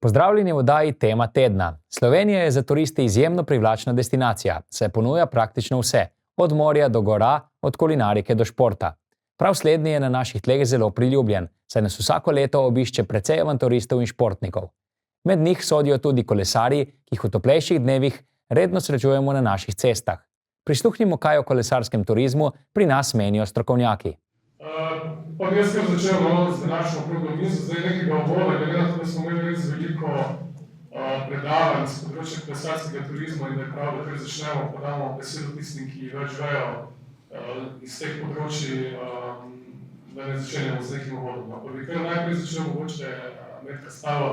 Pozdravljeni v oddaji Tema tedna. Slovenija je za turiste izjemno privlačna destinacija, saj ponuja praktično vse, od morja do gora, od kulinarike do športa. Prav slednji je na naših tleh zelo priljubljen, saj nas vsako leto obišče precej avanturistov in športnikov. Med njih sodijo tudi kolesarji, ki jih v toplejših dnevih redno srečujemo na naših cestah. Prisluhnimo, kaj o kolesarskem turizmu pri nas menijo strokovnjaki. Pa bi jaz kar začel z današnjo okroglo mizo, zdaj nekega uvoda, glede na to, da smo imeli res veliko predavanj s področja kolesarskega turizma in da je prav, da kar začnemo, pa damo besedo tistim, ki več vejo iz teh področij, da ne začenjamo z nekim uvodom. Pa bi kar najprej začel mogoče Metka Stalo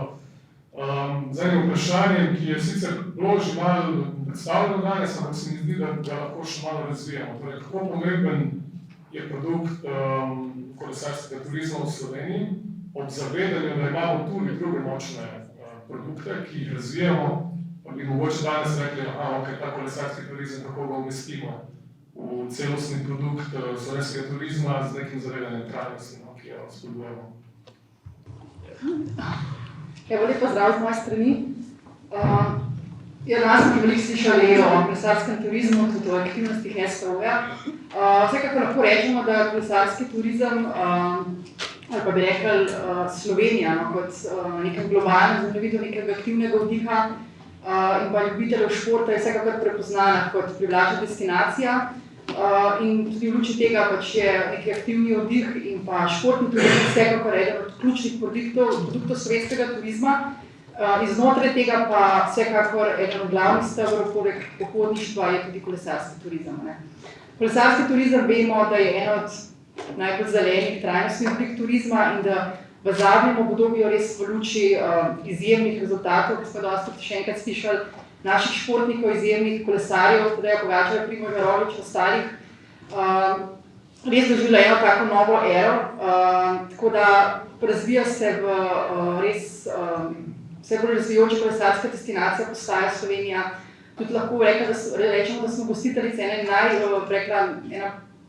z enim vprašanjem, ki je sicer bilo že malo predstavljeno danes, ampak se mi zdi, da ga lahko še malo razvijamo. Torej, kako pomemben je produkt kolesarskega turizma v Sloveniji, ob zavedanju, da imamo tudi druge močne produkte, ki jih razvijamo, pa bi mogoče danes rekli, ta kolesarski turizem, kako ga umestimo v celostni produkt slovenskega turizma z nekim zavedanjem trajnosti, ki jo spodbujamo. Evo, lep pozdrav z moje strani. Danes smo veliko slišali o kolesarskem turizmu, tudi o aktivnostih STO-ja. Vsekakor lahko rečemo, da kolesarski turizem, ali pa bi rekli Slovenija, kot nekem globalnem zemljevidu nekega aktivnega oddiha in pa ljubiteljev športa je vsekakor prepoznana kot privlačna destinacija. In tudi v luči tega pač je neki aktivni oddih in pa športni turizem vsekakor eden od ključnih produktov slovenskega turizma. Iznotraj tega pa vsekakor eden od glavnih stebrov poleg pohodništva je tudi kolesarski turizem. Kolesarski turizem vemo, da je en od najbolj zelenih trajnostnih oblik turizma in da v zadnjem obdobju res v luči izjemnih rezultatov, ki smo dosti še enkrat slišali, naših športnikov, izjemnih kolesarjev, Tadeja Pogačarja, Primoža Rogliča, ostalih, res doživljajo tako novo ero, tako da razvija se v res vse bolj razvijajoča kolesarska destinacija postaja Slovenija. Tudi lahko rečemo, da smo gostiteljice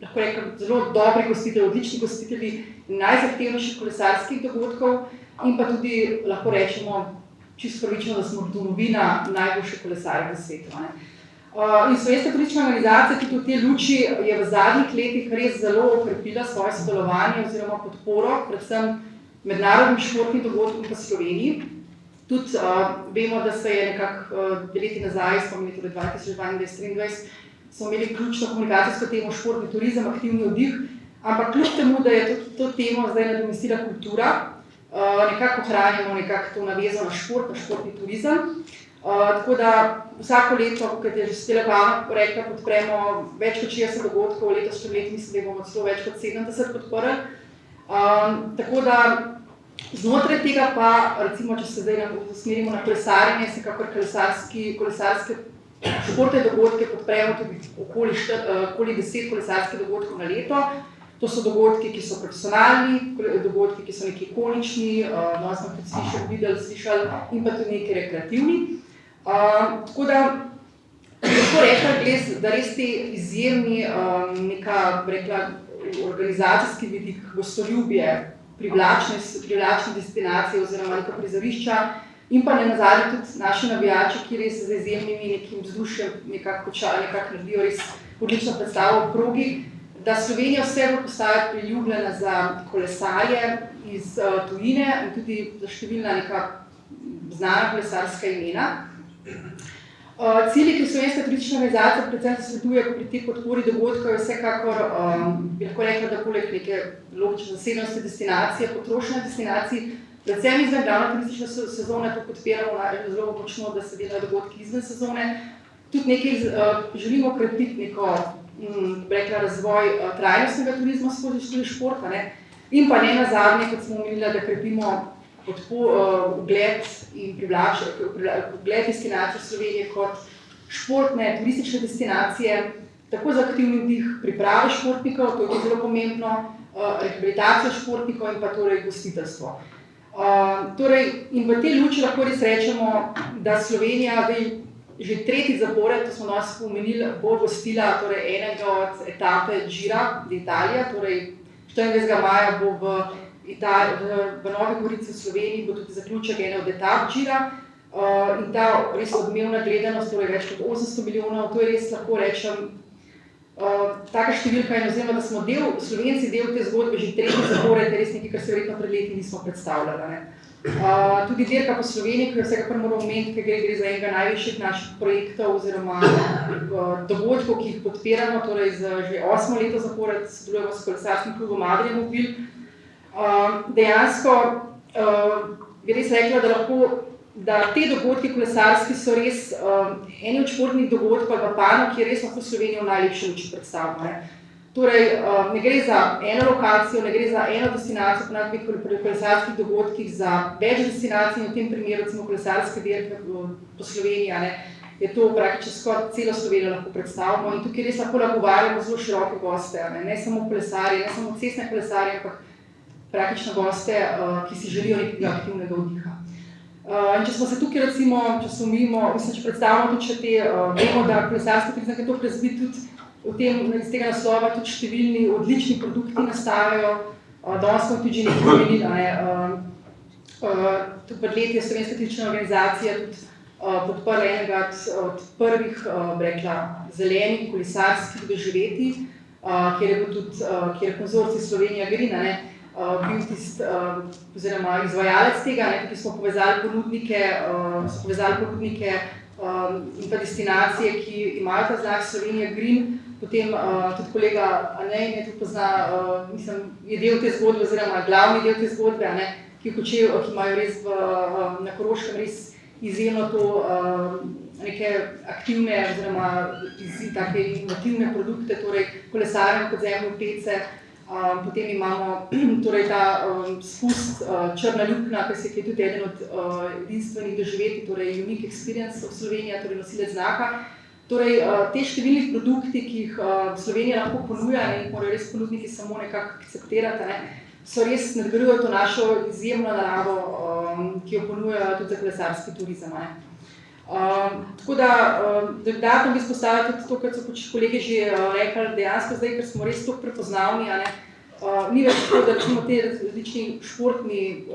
lahko rekla zelo dobri gostitelji, odlični gostitelji najzahtevnejših kolesarskih dogodkov in pa tudi lahko rečemo čisto pravično, da smo domovina najboljših kolesarjev na svetu. In Slovenska turistična organizacija tudi v tej luči je v zadnjih letih res zelo okrepila svoje sodelovanje oziroma podporo, predvsem mednarodnim športnim dogodkom v Sloveniji. Tudi vemo, da se je nekako 2 leti nazaj, smo imeli torej 2022-2023, smo imeli ključno komunikacijsko temo športni turizem, aktivni oddih, ampak kljub temu, da je to temo zdaj nadomestila kultura, nekako ohranjamo nekako to navezo na šport, na športni turizem. Tako da vsako leto, kot je že Stela Pavna rekla, podpremo več kot 60 dogodkov, letos mislim, da bomo celo več kot 70 podprli. Tako da znotraj tega pa, recimo, če se zdaj usmerimo na kolesarjenje, vsekakor kolesarske športne dogodke podpremo tudi okoli 10 kolesarskih dogodkov na leto. To so dogodki, ki so profesionalni, dogodki, ki so neki ikonični, smo tudi slišali, in pa tudi neki rekreativni. Tako da lahko rekla, da res te izjemni organizacijski vidik, gostoljubje, privlačne destinacije oziroma neka prizorišča in pa nenazadnje tudi naši navijači, ki res z izjemnimi nekim vzdušjem nekako naredijo res odlično predstavo v progi, da Slovenija vse bolj postaja priljubljena za kolesarje iz tujine in tudi za številna neka znana kolesarska imena. Cilji, ki Slovenska turistična organizacija predvsem zasleduje pri tej podpori dogodkov, je vsekakor, bi lahko rekla, da poleg neke logične zasedenosti destinacije, potrošnje destinacij, predvsem izven glavne turistične sezone, to podpiramo zelo močno, da se delajo dogodki izven sezone. Tudi nekaj želimo krepiti neko razvoj trajnostnega turizma skozi šport, in pa ne nazadnje, kot smo omenili, da krepimo ugled in ugled destinacije Slovenije kot športne, turistične destinacije, tako za aktivni oddih, priprave športnikov, to je zelo pomembno, rehabilitacijo športnikov in pa torej gostiteljstvo. In v tej luči lahko res rečemo, da Slovenija že tretji zapored, to smo danes spomenili, bo gostila enega od etape Gira d'Italia, torej 24. maja bo v v Novi Gorici v Sloveniji bo tudi zaključek ene od etap Gira in ta res odmevna gledanost, torej več kot 800 milijonov, to je res, lahko rečem, taka številka in oziroma, da smo Slovenci del te zgodbe že tretji zapored, je res nekaj, kar se verjetno pred leti nismo predstavljali. Tudi dirka po Sloveniji, ki jo vsekakor moramo omeniti, ker gre za enega najvišjih naših projektov oziroma dogodkov, ki jih podpiramo, torej že 8. leto zapored sodelujemo s kolesarskim klubom Adria Mobil. Dejansko bi res rekla, da te dogodki kolesarski so res eni od športnih dogodkov v panogi, ki je res lahko Slovenijo v najlepši luči predstavimo. Torej, ne gre za eno lokacijo, ne gre za eno destinacijo, ponavadi pri kolesarskih dogodkih za več destinacij, v tem primeru recimo kolesarske dirke po Sloveniji, je to praktično skoraj celo Slovenijo lahko predstavimo in tukaj res lahko nagovarjamo zelo široke goste, ne samo kolesarje, ne samo cestne kolesarje, ampak praktično goste, ki si želijo nekega aktivnega oddiha. In če smo se tukaj recimo, če predstavimo tudi še te, vemo, da kolesarski turizem je to razvit tudi iz tega naslova tudi številni odlični produkti nastajajo, danes smo tudi že nekaj omenili, tudi pred leti je Slovenska turistična organizacija tudi podprla enega od prvih, rekla, zelenih kolesarskih doživetij, kjer je konzorcij Slovenija Green, bil tisti, oziroma izvajalec tega, tukaj smo povezali ponudnike in pa destinacije, ki imajo ta znak Slovenija Green. Potem tudi kolega Anej me tudi pozna, je del te zgodbe oziroma glavni del te zgodbe, ki imajo res na Koroškem res izjemno to neke aktivne oziroma take inovativne produkte, torej kolesarjenje kot zemljo pece. Potem imamo torej ta spust Črna luknja, ki je tudi eden od edinstvenih doživetij, torej Unique Experience of Slovenija, torej nosilec znaka. Torej, te številnih produkti, ki jih Slovenija lahko ponuja in morajo res ponudniki samo nekako akceptirati, so res nadgrajujejo to našo izjemno naravo, ki jo ponujajo tudi za kolesarski turizem. Tako da, dodatno bi izpostavila tudi to, kar so kolegi že rekli, dejansko zdaj, ker smo res toliko prepoznavni, ni več tako, da recimo te različni športni,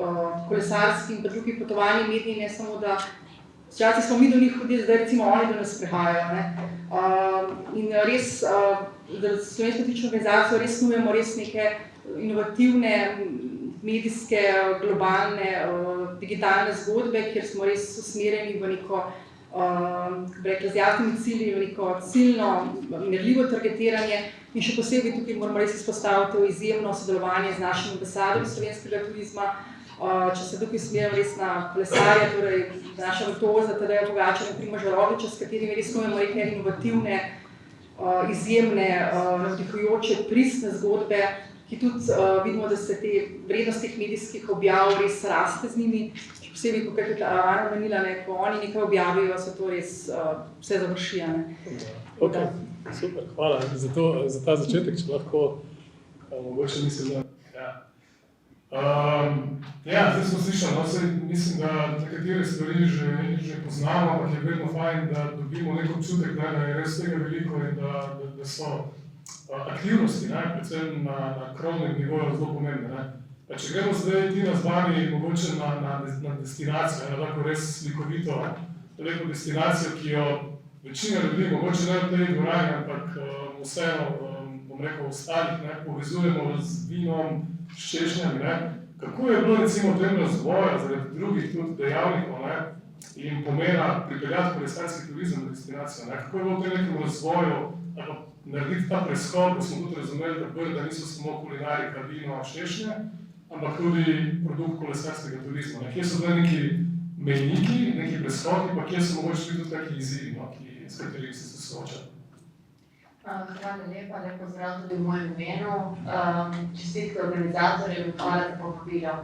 kolesarski in pa drugi potovalni mediji, ne samo da včasih smo mi do njih hodili, zdaj recimo oni do nas prihajajo. In res, da Slovenska turistična organizacija res snujemo res neke inovativne, medijske, globalne, digitalne zgodbe, kjer smo res usmerjeni v neko, z jasnimi cilji, v neko ciljno, merljivo targetiranje in še posebej tukaj moramo res izpostaviti izjemno sodelovanje z našimi ambasadorji slovenskega turizma. Če se tukaj usmerjamo res na kolesarje, torej naša virtuoza Tadeja Pogačarja in Primoža Rogliča, s katerimi res snujemo neke inovativne, izjemne, navdihujoče, pristne zgodbe, ki tudi vidimo, da se te vrednosti medijskih objav res raste z njimi, še posebej, kot je tudi Ana omenila, ko oni nekaj objavijo, se to res vse završi. Ok, super, hvala za ta začetek, če lahko mogoče mislim, da. Zdaj smo slišali, mislim, da nekatere stvari že poznamo, ampak je vedno fajn, da dobimo nek občutek, da je res tega veliko in da so aktivnosti, predvsem na krovnem nivoju zelo pomembne. Če gremo zdaj Tina z vami mogoče na destinacijo, na tako res slikovito lepo destinacijo, ki jo večina ljudi, mogoče ne v tej dvorani, ampak vseeno, bom rekel, ostalih povezujemo z vinom, s češnjami. Kako je bilo recimo tem razvoja zaradi drugih tudi dejavnikov in pomena pripeljati kolesarski turizem na destinacijo? Kako je bilo v tem nekem razvoju narediti ta preskok, ko smo tudi razumeli, da niso samo kulinarika, vino, češnje, ampak tudi produkt kolesarskega turizma? Kje so bili neki mejniki, neki preskoki, pa kje so mogoče tudi taki izzivi, s katerimi ste se soočali? Hvala lepa, lep pozdrav tudi v mojem imenu. Čestitke organizatorjem in hvala za povabilo.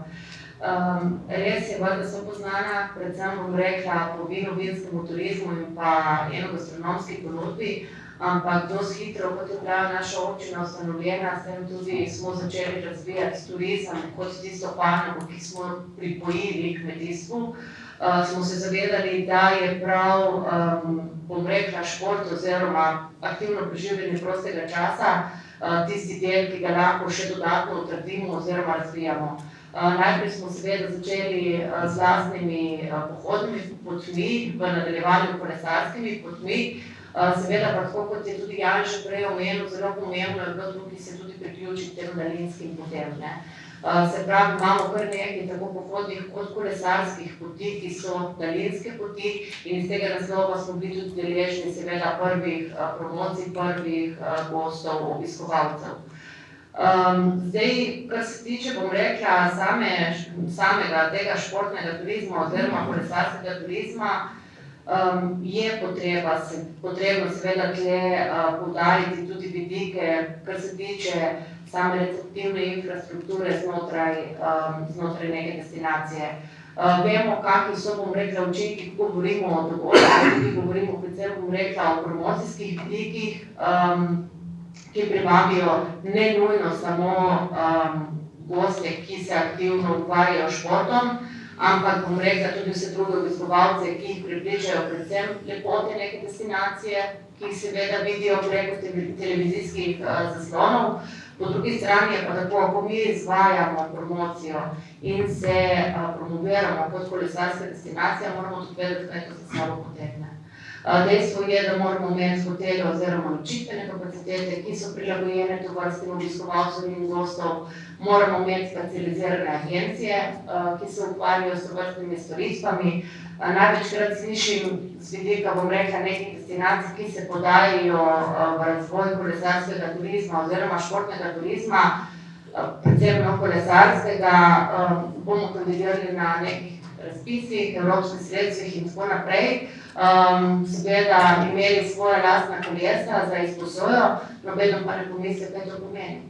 Res je, da sem poznana, predvsem bom rekla po vino-vinskemu turizmu in pa enogastronomski ponudbi, ampak dosti hitro, kot je bila naša občina ustanovljena, s tem tudi smo začeli razvijati turizem kot tisto panogo, ki smo pripojili kmetijstvu. Smo se zavedali, da je prav, bom rekla, šport oziroma aktivno preživljanje prostega časa tisti del, ki ga lahko še dodatno utrdimo oziroma razvijamo. Najprej smo seveda začeli z lastnimi pohodnimi potmi, v nadaljevanju kolesarskimi potmi. Seveda pa tako, kot je tudi Jan še prej omenil, zelo pomembno je bilo tukaj se tudi priključiti tem daljinskim potem. Se pravi, imamo kar nekaj tako pohodnih kot kolesarskih poti, ki so daljinske poti in iz tega naslova smo bili tudi deležni seveda prvih promocij, prvih gostov, obiskovalcev. Zdaj, kar se tiče, bom rekla, samega tega športnega turizma oziroma kolesarskega turizma, je potrebno seveda tle poudariti tudi vidike, kar se tiče same receptivne infrastrukture znotraj neke destinacije. Vemo, kakvi so, bom rekla, učinki, ko govorimo o dogodkih, tudi govorimo predvsem, bom rekla, o promocijskih vidikih, ki privabijo ne nujno samo goste, ki se aktivno ukvarjajo s športom, ampak bom rekla tudi vse druge obiskovalce, ki jih pripričajo predvsem lepote neke destinacije, ki jih seveda vidijo preko televizijskih zaslonov. Po drugi strani je pa tako, ko mi izvajamo promocijo in se promoviramo kot kolesarska destinacija, moramo tudi vedeti, kaj to za sabo potegne. Dejstvo je, da moramo imeti hotele oziroma nočitvene kapacitete, ki so prilagojene tovrstnim obiskovalcem in gostom. Moramo imeti specializirane agencije, ki se ukvarjajo s tovrstnimi storitvami. Največkrat slišim z vidika, bom rekla, nekih destinacij, ki se podajajo v razvoj kolesarskega turizma oziroma športnega turizma, predvsem kolesarskega, bomo kandidirali na nekih razpisih, evropskih sredstvih in tako naprej. Seveda imeli svoja lastna kolesa za izposojo, nobeno pa ne pomisli, kaj to pomeni.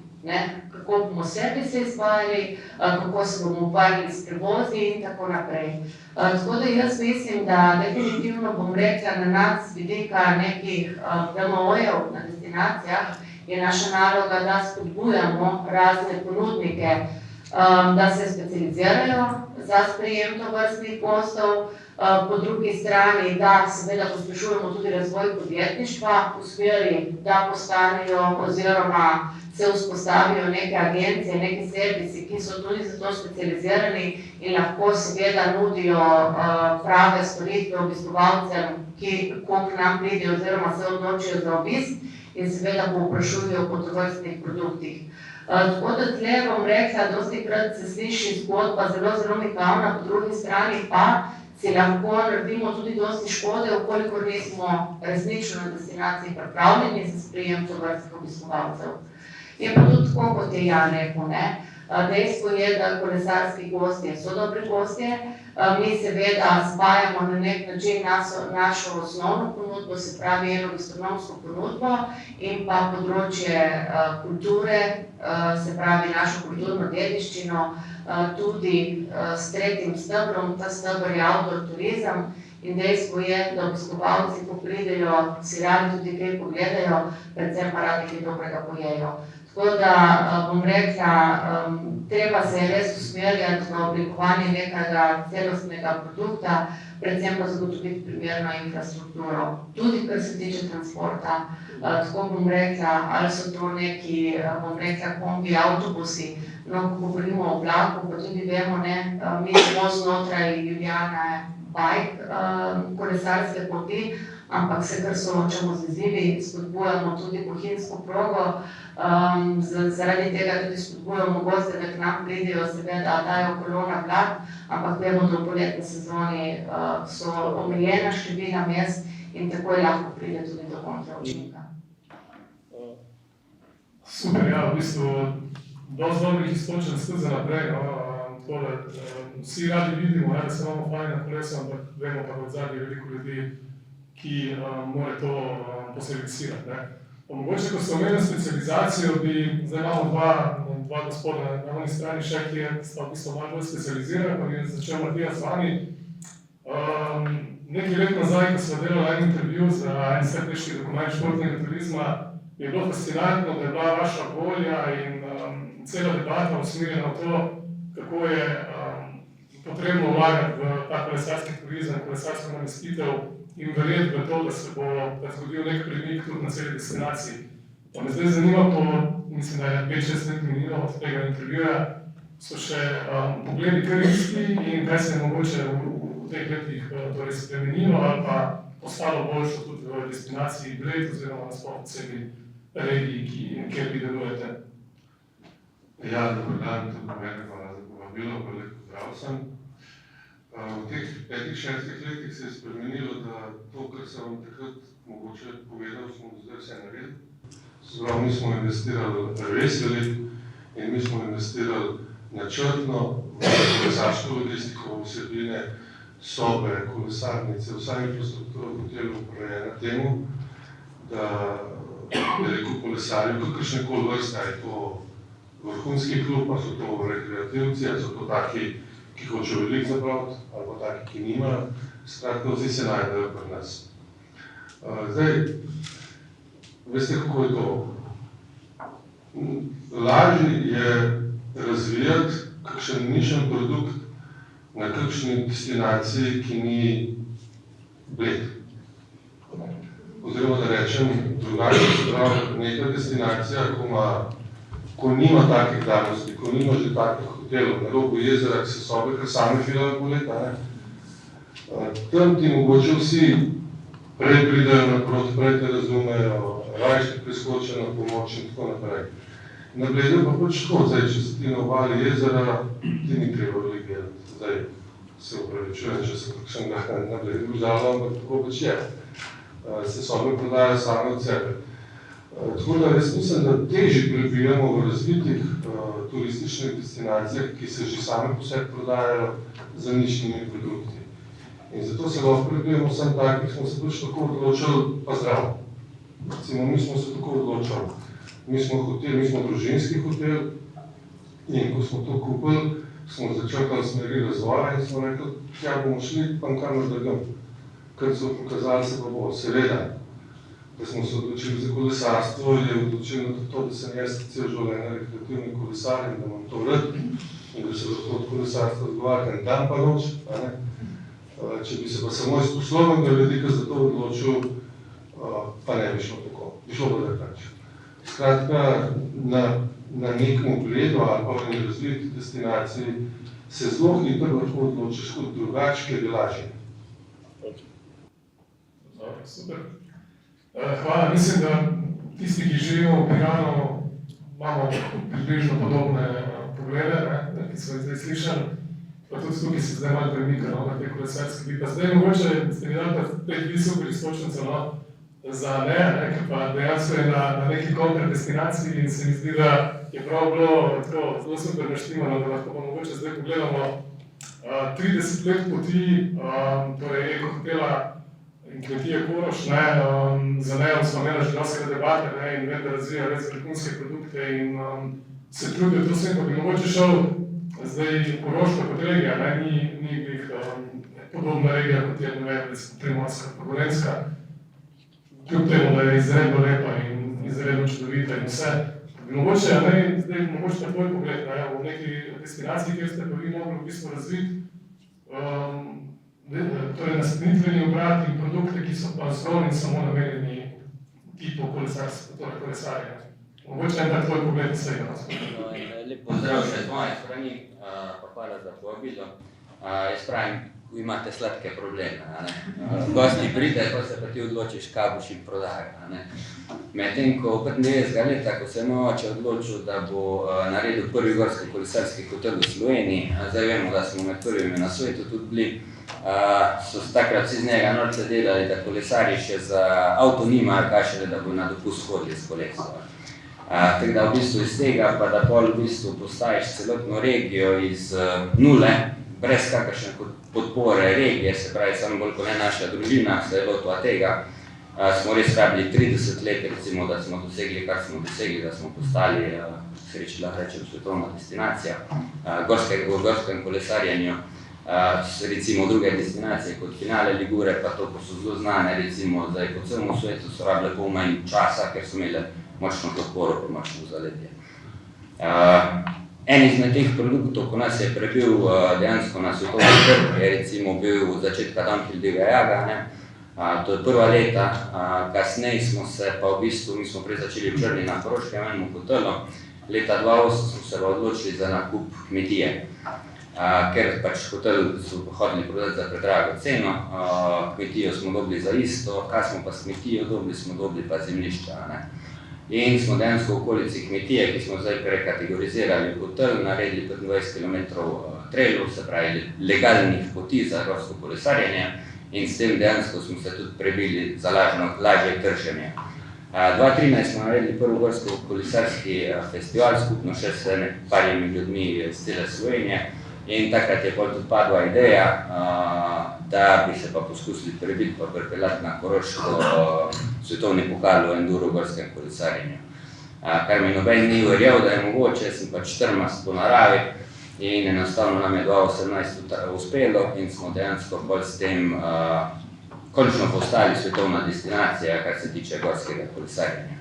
Kako bomo servise izvajali, kako se bomo ukvarjali s prevozi in tako naprej. Tako da jaz mislim, da definitivno bom rekla na nas z vidika nekih VMO-jev na destinacijah, je naša naloga, da spodbujamo razne ponudnike, da se specializirajo za sprejem tovrstnih gostov, po drugi strani, da seveda pospešujemo tudi razvoj podjetništva v smeri, da postanejo oziroma se vzpostavijo neke agencije, neki servisi, ki so tudi za to specializirani in lahko seveda nudijo prave storitve obiskovalcem, ki k nam pridejo oziroma se odločijo za obisk in seveda povprašujejo po tovrstnih produktih. Tako da tle bom rekla, dostikrat se sliši zgodba zelo mikavna, po drugi strani pa si lahko naredimo tudi dosti škode, ukolikor nismo resnično na destinaciji pripravljeni za sprejem tovrstnih obiskovalcev. Je pa tudi tako, kot je Jan rekel, dejstvo je, da kolesarski gostje so dobri gostje, mi seveda spajamo na nek način našo osnovno ponudbo, se pravi eno gastronomsko ponudbo in pa področje kulture, se pravi našo kulturno dediščino, tudi s tretjim stebrom, ta steber je outdoor turizem in dejstvo je, da obiskovalci, ko pridejo, si radi tudi kaj pogledajo, predvsem pa radi kaj dobrega pojejo. Tako da bom rekla, treba se je res usmerjati na oblikovanje nekega celostnega produkta, predvsem pa zagotoviti primerno infrastrukturo. Tudi kar se tiče transporta, tako bom rekla, ali so to neki, bom rekla, kombi, avtobusi, no, ko govorimo o vlaku, pa tudi vemo, mi smo znotraj Ljubljane bike, kolesarske poti, ampak se kar soočamo z izzivi, spodbujamo tudi bohinjsko progo, zaradi tega tudi spodbujamo goste, da k nam pridejo, seveda dajo kolo na vlak, ampak vemo, da v poletni sezoni so omejena števila mest in takoj lahko pride tudi do kontra učinka. Super, ja, v bistvu dosti dobrih iztočen skud za naprej, vsi radi vidimo, da se imamo fajn na kolesu, ampak vemo pa, da zadnji veliko ljudi, ki more to poservisirati. Mogoče, ko ste omenili specializacijo, zdaj imamo dva gospoda na oni strani še, ki sta v bistvu malo bolj specializirani, pa bi začel Matija z vami. Nekaj let nazaj, ko smo delali en intervju za en strateški dokument športnega turizma, je bilo fascinantno, da je bila vaša volja in cela debata usmerjena v to, kako je potrebno vlagati v ta kolesarski turizem, kolesarsko namestitev in verjeti v to, da se bo zgodil nek premik tudi na celi destinaciji. Pa me zdaj zanima, mislim, da je 5-6 let minilo od tega intervjuja, so še pogledi kar isti in kaj se je mogoče v teh letih torej spremenilo ali pa postalo boljšo tudi v destinaciji Bled oziroma nasploh v celi regiji, kjer vi delujete. Ja, dober dan, tudi mene hvala za povabilo, pa lep pozdrav vsem. V teh 5-6 letih se je spremenilo, da to, kar sem vam takrat mogoče povedal, smo zdaj vse naredili. Prav, mi smo investirali res veliko in mi smo investirali načrtno v kolesarsko logistiko, vsebine, sobe, kolesarnice, vsa infrastruktura v hotelu uporejena temu, da je rekel kolesarju, kakršnekoli vrsta, je to vrhunski klub, pa so to rekreativci, ali so to taki, ki hočejo veliko zapraviti, ali pa taki, ki nimajo. Skratka, vsi se najdejo pri nas. Zdaj, veste, kako je to? Lažje je razvijati kakšen nišen produkt na kakšni destinaciji, ki ni Bled. Oziroma, da rečem drugače, se pravi, neka destinacija, ko nima takih danosti, ko nima že takih hotelov na robu jezera, ki se sobe kar same filajo poleta, tam ti mogoče vsi prej pridejo naproti, prej te razumejo, rajške preskočijo na pomoč in tako naprej. Na Bledu pa pač tako, zdaj, če se ti na obali jezera, ti ni treba veliko gledati. Zdaj se upravičujem, če se kakšen na Bledu užalil, ampak tako pač je. Se sobe prodajajo same od sebe. Tako da jaz mislim, da težje prebijamo v razvitih turističnih destinacijah, ki se že same po sebi prodajajo za nišnimi produkti. In zato se lahko prebijamo vsem takih, smo se pač tako odločili, pa zdravo. Recimo, mi smo se tako odločili. Mi smo hotel, mi smo družinski hotel in ko smo to kupili, smo začrtali smeri razvoja in smo rekli, tja bomo šli, pa kamor drugam. Kar so pokazali, se pa bo. Seveda, da smo se odločili za kolesarstvo, je odločilo to, da sem jaz cel življenje rekreativni kolesar in da imam to rad in da se lahko od kolesarstva odgovarjam dan pa noč. Če bi se pa samo iz poslovnega vidika za to odločil, pa ne bi šlo tako. Bi šlo pa drugače. Skratka, na nekem ogledu ali pa v razviti destinaciji se zelo hitro lahko odločiš kot drugače, ker je lažje. Super. Hvala. Mislim, da tisti, ki živimo v Piranu, imamo približno podobne poglede, ki smo jih zdaj slišali. Pa tudi tukaj se zdaj malo premika na te kolesarske bi. Pa zdaj mogoče ste mi dali te super istočnico za ne, ker pa dejansko je na neki kontra destinaciji in se mi zdi, da je prav bilo tako zelo super naštimano, da lahko pa mogoče zdaj pogledamo 30 let poti, torej ekохотела in kmetije Koroš, za nejo smo imeli že dosti debate in vem, da razvija res vrhunske produkte in se trudijo to vsem, pa bi mogoče šel zdaj Koroška kot regija, ni podobna regija kot je, ne vem, Primorska, Gorenjska. Kljub temu, da je izredno lepa in izredno čudovita in vse. Mogoče, zdaj mogoče na tvoj pogled, v neki destinaciji, kjer ste pa vi mogli v bistvu razviti torej naslednitveni obrat in produkte, ki so pa zgolj in samo namenjeni tipu kolesarja. Mogoče en tak tvoj pogled vsega. Lep pozdrav še z moje strani, pa hvala za povabilo. Jaz pravim, imate sladke probleme, gosti pride, pa se pa ti odločiš, kaj boš jim prodajal. Medtem ko 95 leta, ko se je moj oče odločil, da bo naredil prvi gorski kolesarski hotel v Sloveniji, zdaj vemo, da smo med prvimi na svetu tudi bili, so se takrat vsi z njega norce delali, da kolesarji še za avto nimajo, kaj šele, da bo na dopust hodili s kolesom. Tako da v bistvu iz tega, pa da pol v bistvu postaviš celotno regijo iz nule, brez kakršne podpore regije, se pravi, samo bolj kot ne naša družina, se je lotila tega, smo res rabili 30 let, recimo, da smo dosegli, kar smo dosegli, da smo postali, sreči lahko rečem, svetovna destinacija, v gorskem kolesarjenju, recimo druge destinacije kot Finale Ligure, pa to, ko so zelo znane, recimo, zdaj po celem svetu so rabile pol manj časa, ker so imeli močno podporo, pa močno zaledje. En izmed teh produktov, ko nas je prebil dejansko na svetovni trg, je recimo bil od začetka Downhill Divja Jaga, to je prva leta, kasneje smo se pa v bistvu, mi smo prej začeli v Črni na Koroškem enemu hotelu, Leta 2008 smo se odločili za nakup kmetije, ker pač hotel so hoteli prodati za predrago ceno, kmetijo smo dobili za isto, kaj smo pa s kmetijo dobili, smo dobili pa zemljišča. In smo dejansko v okolici kmetije, ki smo zdaj prekategorizirali v hotel, naredili 25 km trailov, se pravi legalnih poti za gorsko kolesarjenje, in s tem dejansko smo se tudi prebili za lažje trženje. 2013 smo naredili prvi gorsko kolesarski festival, skupno še s parimi ljudmi iz cele Slovenije, in takrat je potem tudi padla ideja, da bi se pa poskusili prebiti pa pripeljati na Koroško svetovni pokal v enduro gorskem kolesarjenju. Kar mi noben ni verjel, da je mogoče, sem pač trmast po naravi in enostavno nam je 2018 uspelo in smo dejansko bolj s tem končno postali svetovna destinacija, kar se tiče gorskega kolesarjenja.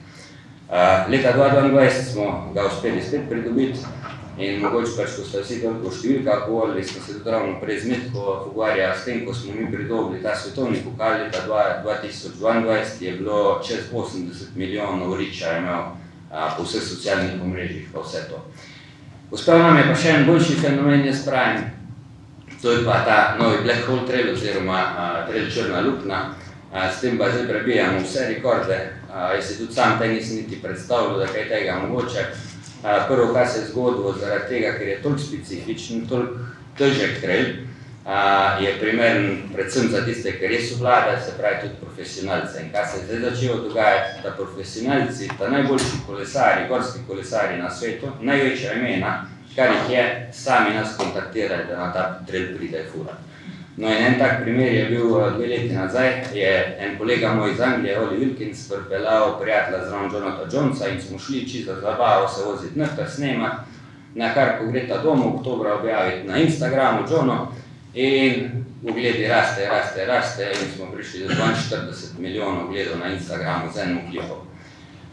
Leta 2022 smo ga uspeli spet pridobiti in mogoče pač, ko ste vsi toliko številkah govorili, smo se tudi ravno prej z Mitko pogovarjali s tem, ko smo mi pridobili ta svetovni pokal leta 2022, je bilo čez 80 milijonov riča imel po vseh socialnih omrežjih pa vse to. Uspel nam je pa še en boljši fenomen, jaz pravim, to je pa ta novi Black Hole Trail oziroma Trail Črna luknja, s tem pa zdaj prebijamo vse rekorde, jaz si tudi sam tej nisem niti predstavljal, da kaj tega mogoče. Prvo, kar se je zgodilo zaradi tega, ker je toliko specifičen, toliko težek trail, je primeren predvsem za tiste, ki res obvladajo, se pravi tudi profesionalce. In kar se je zdaj začelo dogajati, da profesionalci, ta najboljši kolesari, gorski kolesari na svetu, največja imena, kar jih je, sami nas kontaktirali, da na ta trail pride furati. No in en tak primer je bil 2 leti nazaj, je en kolega moj iz Anglije, Oli Wilkins, pripeljal prijatelja zraven Jonathana Jonesa in smo šli čisto za zabavo se voziti noter, snemati, na kar ko greta domov, oktobra objaviti na Instagramu Jono in ugledi raste in smo prišli do 42 milijonov ogledov na Instagramu z enim klipom.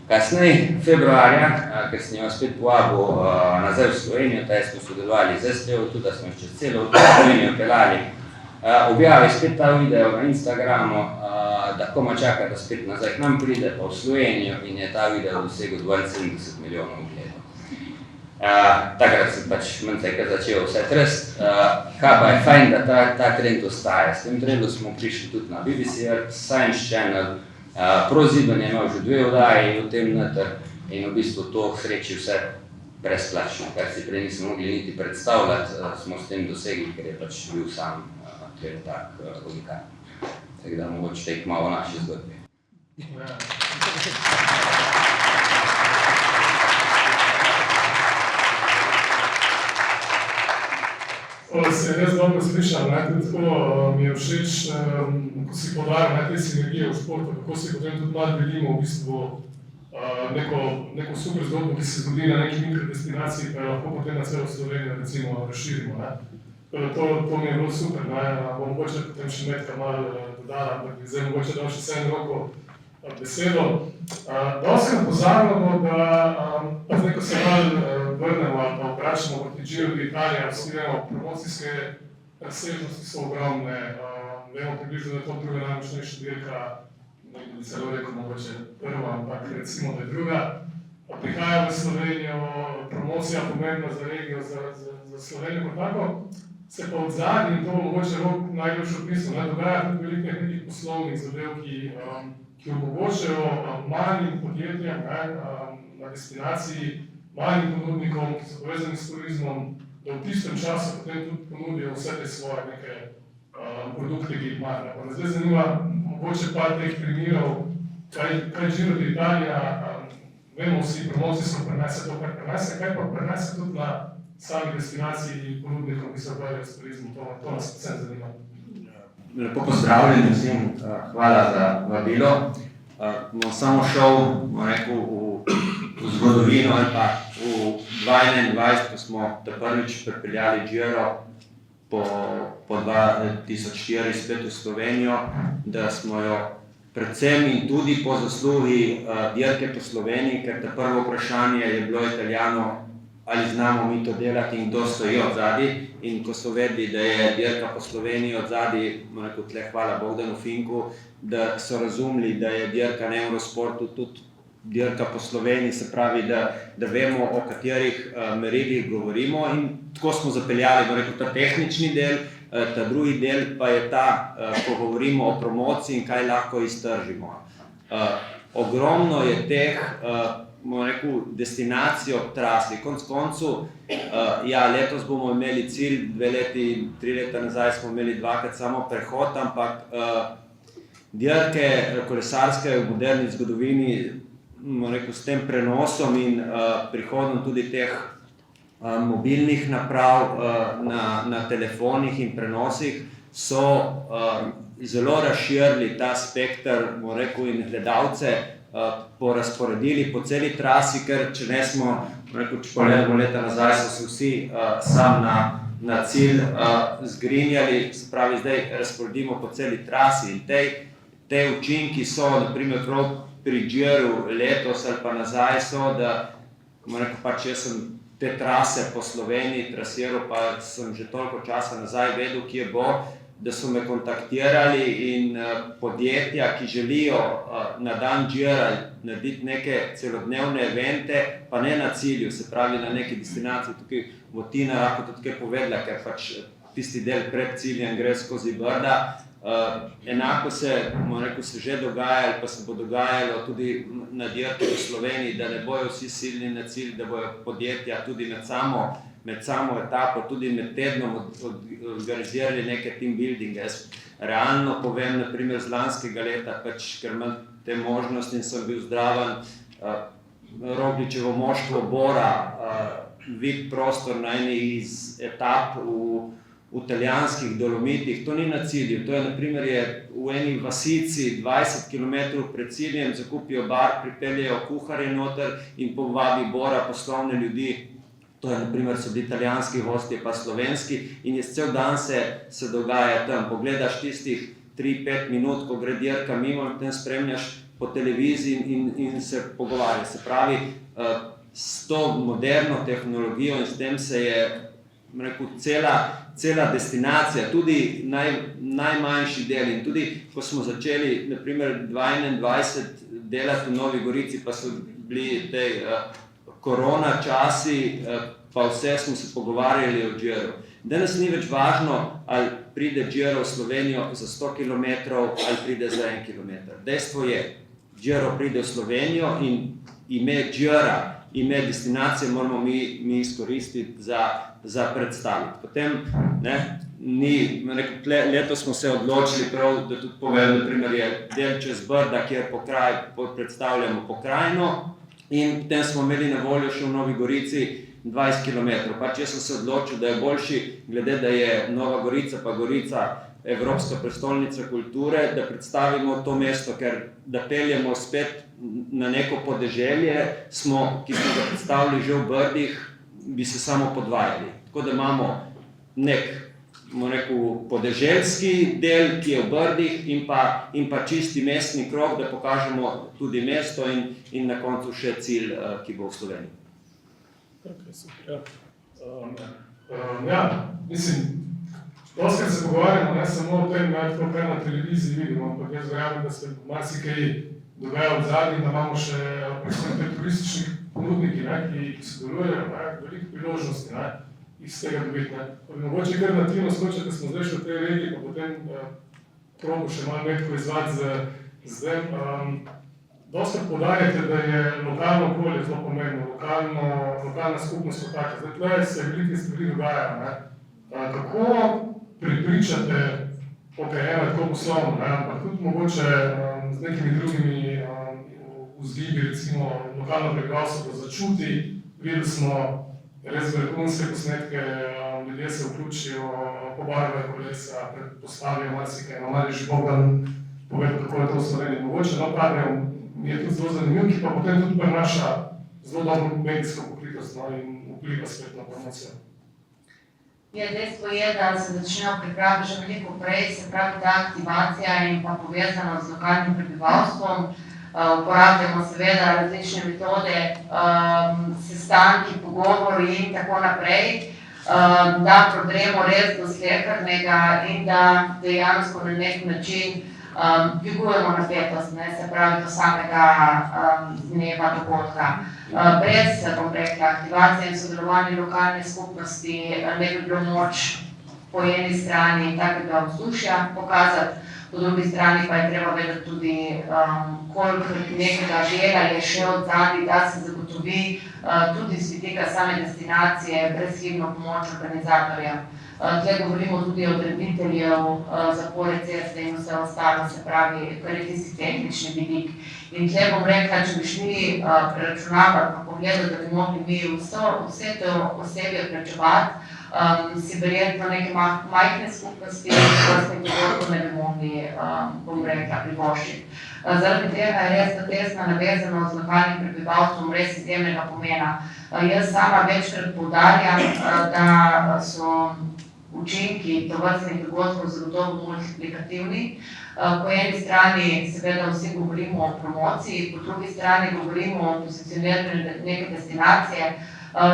Kasneje, februarja, ker sem jo spet povabil nazaj v Slovenijo, taj smo sodelovali z STO, tudi da smo čez celo Slovenijo pelali, objavi spet ta video na Instagramu, da koma čaka, da spet nazaj k nam pride, pa v Slovenijo in je ta video dosegel 72 milijonov ogledov. Takrat sem pač manjkaj začel vse trest, kaj pa je fajn, da ta trend ostaje. S tem trendu smo prišli tudi na BBC Earth, Science Channel, ProZiben je imel že 2 oddaji v tem noter in v bistvu to sreči vse brezplačno, kar si prej nismo mogli niti predstavljati, smo s tem dosegli, ker je pač bil sam trend tak unikan. Tako da mogoče tek malo o naši zgodbi. Se res dobro slišam, tudi tako mi je všeč, ko si poudarjam te sinergije v športu, kako si potem tudi malo delimo v bistvu neko super zgodbo, ki se zgodi na neki mikrodestinaciji, pa jo lahko potem na celo Slovenijo recimo razširimo. To mi je bilo super, bom mogoče potem še Metka malo dodala, ampak bi zdaj mogoče dal še vse roko besedo. Doskrat pozabljamo, da zdaj, ko se malo vrnemo ali pa vprašamo proti Giro d'Italia, vsi vemo, promocijske razsežnosti so ogromne, vemo približno, da je to druga najmočnejša dirka, nekdo bi celo rekel mogoče prva, ampak recimo, da je druga. Prihaja v Slovenijo, promocija pomembna za regijo, za Slovenijo kot tako, se pa od zadnji, in to mogoče Rok najboljše opisal, dogaja tudi veliko nekih poslovnih zadev, ki omogočajo malim podjetjem na destinaciji, malim ponudnikom, ki so povezani s turizmom, da v tistem času potem tudi ponudijo vse te svoje neke produkte, ki jih imajo. Pa me zdaj zanima mogoče par teh primerov, kaj Giro d'Italia, vemo vsi, promocijsko prenese to, kar prenese, kaj pa prenese tudi na sami destinaciji ponudnikom, ki se ukvarjajo s turizmom, to nas vsem zanima. Lepo pozdravljeni vsem, hvala za vabilo. Bom samo šel v zgodovino ali pa v 2021, ko smo prvič pripeljali Giro po 2004 spet v Slovenijo, da smo jo predvsem in tudi po zaslugi dirke po Sloveniji, ker ta prvo vprašanje je bilo Italijanov, ali znamo mi to delati in kdo stoji odzadi. In ko so vedeli, da je dirka po Sloveniji odzadi, tle hvala Bogdanu Finku, da so razumeli, da je dirka na Eurosportu tudi dirka po Sloveniji, se pravi, da vemo, o katerih merilih govorimo, in tako smo zapeljali, ta tehnični del, ta drugi del pa je ta, ko govorimo o promociji in kaj lahko iztržimo. Ogromno je teh destinacij ob trasi. Konec koncev, letos bomo imeli cilj, 2 leti, 3 leta nazaj smo imeli 2krat samo prehod, ampak dirke kolesarske v moderni zgodovini, s tem prenosom in prihodom tudi teh mobilnih naprav na telefonih in prenosih so zelo razširili ta spekter, in gledalce porazporedili po celi trasi, ker če ne smo, če pogledamo leta nazaj, so se vsi sam na cilj zgrinjali, se pravi, zdaj razporedimo po celi trasi, in te učinki so, naprimer, prav pri Giru letos ali pa nazaj so, da, jaz sem te trase po Sloveniji trasiral, pa sem že toliko časa nazaj vedel, kje bo, da so me kontaktirali in podjetja, ki želijo na dan Gira narediti neke celodnevne evente, pa ne na cilju, se pravi na neki destinaciji. Tukaj bo Tina lahko tudi kaj povedala, ker pač tisti del pred ciljem gre skozi Brda. Enako se že dogaja, ali pa se bo dogajalo tudi na dirki v Sloveniji, da ne bojo vsi silni na cilj, da bojo podjetja tudi med samo etapo, tudi med tednom organizirali neke team buildinge. Jaz realno povem, naprimer z lanskega leta, ker imam te možnosti in sem bil zdraven, Rogličevo moštvo Bora, vid prostor na eni iz etap v italijanskih Dolomitih, to ni na cilju, to je naprimer v eni vasici 20 km pred ciljem, zakupijo bar, pripeljejo kuharje noter in povabi Bora poslovne ljudi. To je, naprimer, so bili italijanski gosti, pa slovenski, in cel dan se dogaja tam. Pogledaš tistih 3-5 minut, ko gre dirka mimo, in potem spremljaš po televiziji in se pogovarja. Se pravi, s to moderno tehnologijo in s tem se je, cela destinacija, tudi najmanjši del, in tudi, ko smo začeli, naprimer, 2021 delati v Novi Gorici, pa so bili tej korona časi, pa vse smo se pogovarjali o Giru. Danes ni več važno, ali pride Giro v Slovenijo za 100 km ali pride za 1 km. Dejstvo je, Giro pride v Slovenijo in ime Gira, ime destinacije moramo mi izkoristiti za predstaviti. Potem, letos smo se odločili prav, da tudi povem, naprimer je del čez Brda, kjer predstavljamo pokrajino, in potem smo imeli na voljo še v Novi Gorici 20 km. Pač jaz sem se odločil, da je boljši, glede da je Nova Gorica pa Gorica Evropska prestolnica kulture, da predstavimo to mesto, ker da peljemo spet na neko podeželje, ki smo ga predstavili že v Brdih, bi se samo podvajali. Tako da imamo podeželski del, ki je v Brdih, in pa čisti mestni krog, da pokažemo tudi mesto in na koncu še cilj, ki bo v Sloveniji. Mislim, doskrat se pogovarjamo, ne samo o tem, tako kaj na televiziji vidimo, ampak jaz verjamem, da se marsikaj dogaja v zadnji, da imamo še predvsem turističnih ponudniki, ki sodelujejo, veliko priložnosti iz tega dobiti. Mogoče kar na Tino skočiti, da smo zdaj še v tej regiji, pa potem probo še malo metko izvati z tem. Doskrat poudarjate, da je lokalno okolje zelo pomembno, lokalna skupnost kot taka. Zdaj, tukaj se velike stvari dogajajo. Kako prepričate, eno je tako poslovno, ampak tudi mogoče z nekimi drugimi vzgibi, recimo lokalno prebivalstvo, da začuti, videli smo res vrhunske posnetke, ljudje se vključijo, pobarvajo kolesa, predpostavijo marsikaj, malo že Bogdan povedal, kako je to v Sloveniji. Mogoče kadre mi je tudi zelo zanimiv, ki pa potem tudi prenaša zelo dobro medijsko pokritost in vpliva spet na promocijo. Dejstvo je, da se začnejo pripraviti že veliko prej, se pravi ta aktivacija in pa povezanost z lokalnim prebivalstvom. Uporabljamo seveda različne metode, sestanki, pogovori in tako naprej, da prodremo res do slehernega in da dejansko na nek način dvigujemo napetost, ne, se pravi do samega dneva dogodka. Brez, bom rekla, aktivacije in sodelovanja lokalne skupnosti ne bi bilo moč po eni strani takega vzdušja pokazati, po drugi strani pa je treba vedeti tudi, koliko nekega dela je še odzadaj, da se zagotovi tudi z vidika same destinacije brezhibno pomoč organizatorjem. Tle govorimo tudi o odrediteljev, zapore ceste in vse ostalo, se pravi, kar je tisti tehnični vidik. In tle bom rekla, če bi šli preračunavati pa pogledati, da bi mogli mi vse to osebje plačevati, si verjetno neke majhne skupnosti vrstnih dogodkov ne bi mogli, bom rekla, privoščiti. Zaradi tega je res ta tesna navezanost z lokalnim prebivalstvom res izjemnega pomena. Jaz sama večkrat poudarjam, da so učinki tovrstnih dogodkov zagotovo multiplikativni. Po eni strani seveda vsi govorimo o promociji, po drugi strani govorimo o pozicioniranju neke destinacije.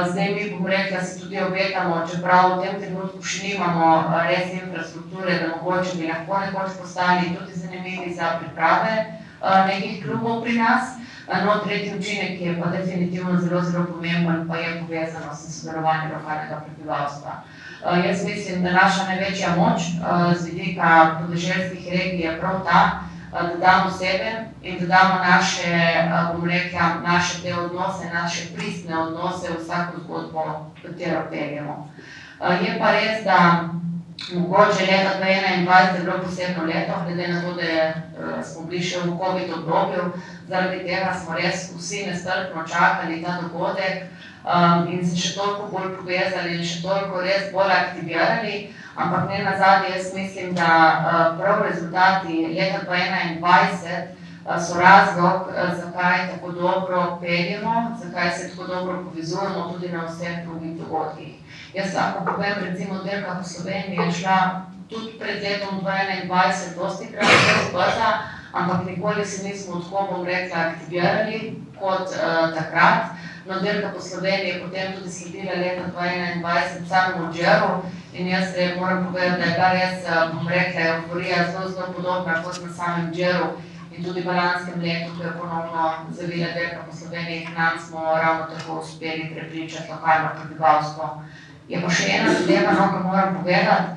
Zdaj mi, bom rekla, si tudi obetamo, čeprav v tem trenutku še nimamo res infrastrukture, da mogoče bi lahko nekoč postali tudi zanimivi za priprave nekih klubov pri nas. No, tretji učinek je pa definitivno zelo, zelo pomemben, pa je povezanost in sodelovanje lokalnega prebivalstva. Jaz mislim, da naša največja moč z vidika podeželskih regij je prav ta, da damo sebe in da damo naše, bom rekla, naše te odnose, naše pristne odnose v vsako zgodbo, katero peljemo. Je pa res, da mogoče leta 2021 je bilo posebno leto, glede na to, da smo bili še v COVID obdobju, zaradi tega smo res vsi nestrpno čakali ta dogodek in se še toliko bolj povezali in še toliko res bolj aktivirali, ampak ne nazadnje, jaz mislim, da prav rezultati leta 2021 so razlog, zakaj tako dobro peljemo, zakaj se tako dobro povezujemo tudi na vseh drugih dogodkih. Jaz lahko povem, recimo, Dirka po Sloveniji je šla tudi pred letom 2021 dostikrat brez brza, ampak nikoli se nismo tako, bom rekla, aktivirali kot takrat. No, Dirka po Sloveniji je potem tudi sledila leta 2021 v samem Odžeru in jaz moram povedati, da je ta res, bom rekla, euforija zelo, zelo podobna kot na samem Odžeru in tudi v lanskem letu, ko je ponovno zavila Dirka po Sloveniji, k nam smo ravno tako uspeli prepričati lokalno prebivalstvo. Je pa še ena zadeva, no, ko moram povedati,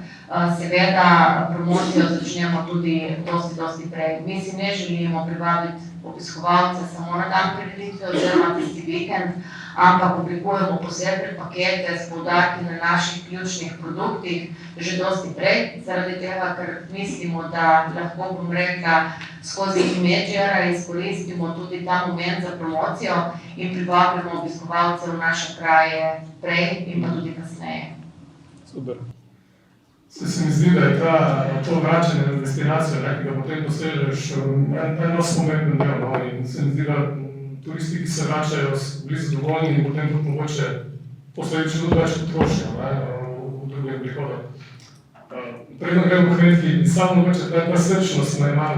seveda promocijo začnemo tudi dosti prej. Mi si ne želimo privabiti obiskovalce samo na dan prireditve oziroma tisti vikend, ampak oblikujemo posebne pakete s poudarki na naših ključnih produktih že dosti prej, zaradi tega, ker mislimo, da lahko, bom rekla, skozi imidžera izkoristimo tudi ta moment za promocijo in privabimo obiskovalce v naše kraje prej in pa tudi kasneje. Super. Se mi zdi, da je to vračanje na destinacijo, ki ga potem dosežeš, eno spomembno del, in se mi zdi, da turisti, ki se vračajo, bili zadovoljni in potem tudi mogoče posledično tudi več potrošijo v drugem prihodu. Predno gremo hraniti, samo mogoče ta srčnost naj malo,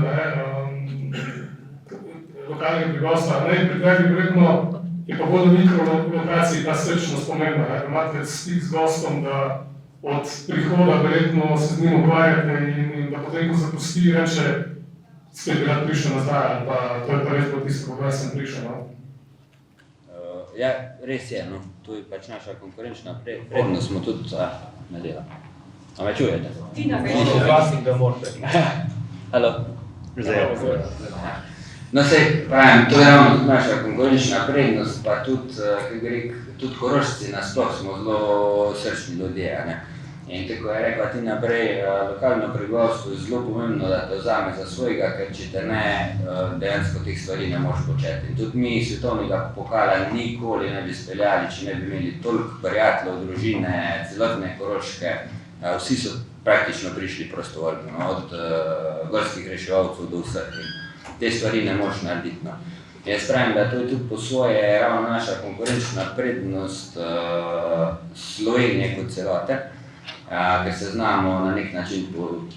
lokalnega prebivalstva, pri tebi verjetno je pa bolj na mikrolokaciji ta srčnost pomembna, da imate stik z gostom, da od prihoda verjetno se z njim ukvarjate in da potem, ko zapusti, reče, spet bi rad prišel nazaj, ali pa to je pa res bilo tisto, kako sem prišel. Ja, res je, no. To je pač naša konkurenčna prednost, smo tudi ne dela. A me čujete? Ti nas čujete. Halo? No, sej, pravim, to je ravno naša konkurenčna prednost, pa tudi Korošci nasploh smo zelo srčni ljudje, ne. In tako je rekla Tina prej, lokalno prebivalstvo je zelo pomembno, da te vzame za svojega, ker če te ne, dejansko teh stvari ne moreš početi. In tudi mi svetovnega pokala nikoli ne bi speljali, če ne bi imeli toliko prijateljev, družine, celotne Koroške. Vsi so praktično prišli prostovoljno, od gorskih reševalcev do vseh. Te stvari ne moreš narediti. Jaz pravim, da to je tudi po svoje ravno naša konkurenčna prednost Slovenije kot celote, ker se znamo na nek način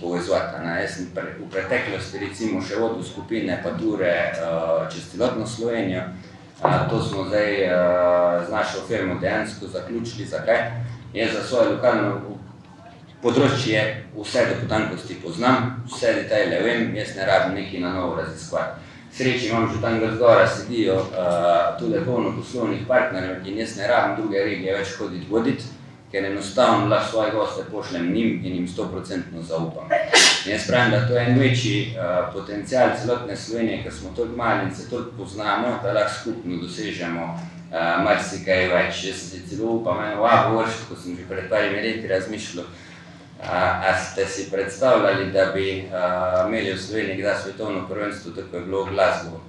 povezovati. Jaz sem v preteklosti recimo še vodil skupine pa ture čez celotno Slovenijo. To smo zdaj z našo firmo dejansko zaključili. Zakaj? Jaz za svojo lokalno področje vse do potankosti poznam, vse detajle vem, jaz ne rabim nekaj na novo raziskovati. Sreči imam že tam zgora sedijo tudi polno poslovnih partnerjev in jaz ne rabim druge regije več hoditi voditi, ker enostavno lahko svoje goste pošljem njim in jim 100% zaupam. In jaz pravim, da to je en večji potencial celotne Slovenije, ker smo toliko mali in se toliko poznamo, da lahko skupno dosežemo marsikaj več. Jaz se celo upam eno vabo vršiti, ko sem že pred parimi leti razmišljal, a ste si predstavljali, da bi imeli v Sloveniji kdaj svetovno prvenstvo, tako je bilo v Glasgowu.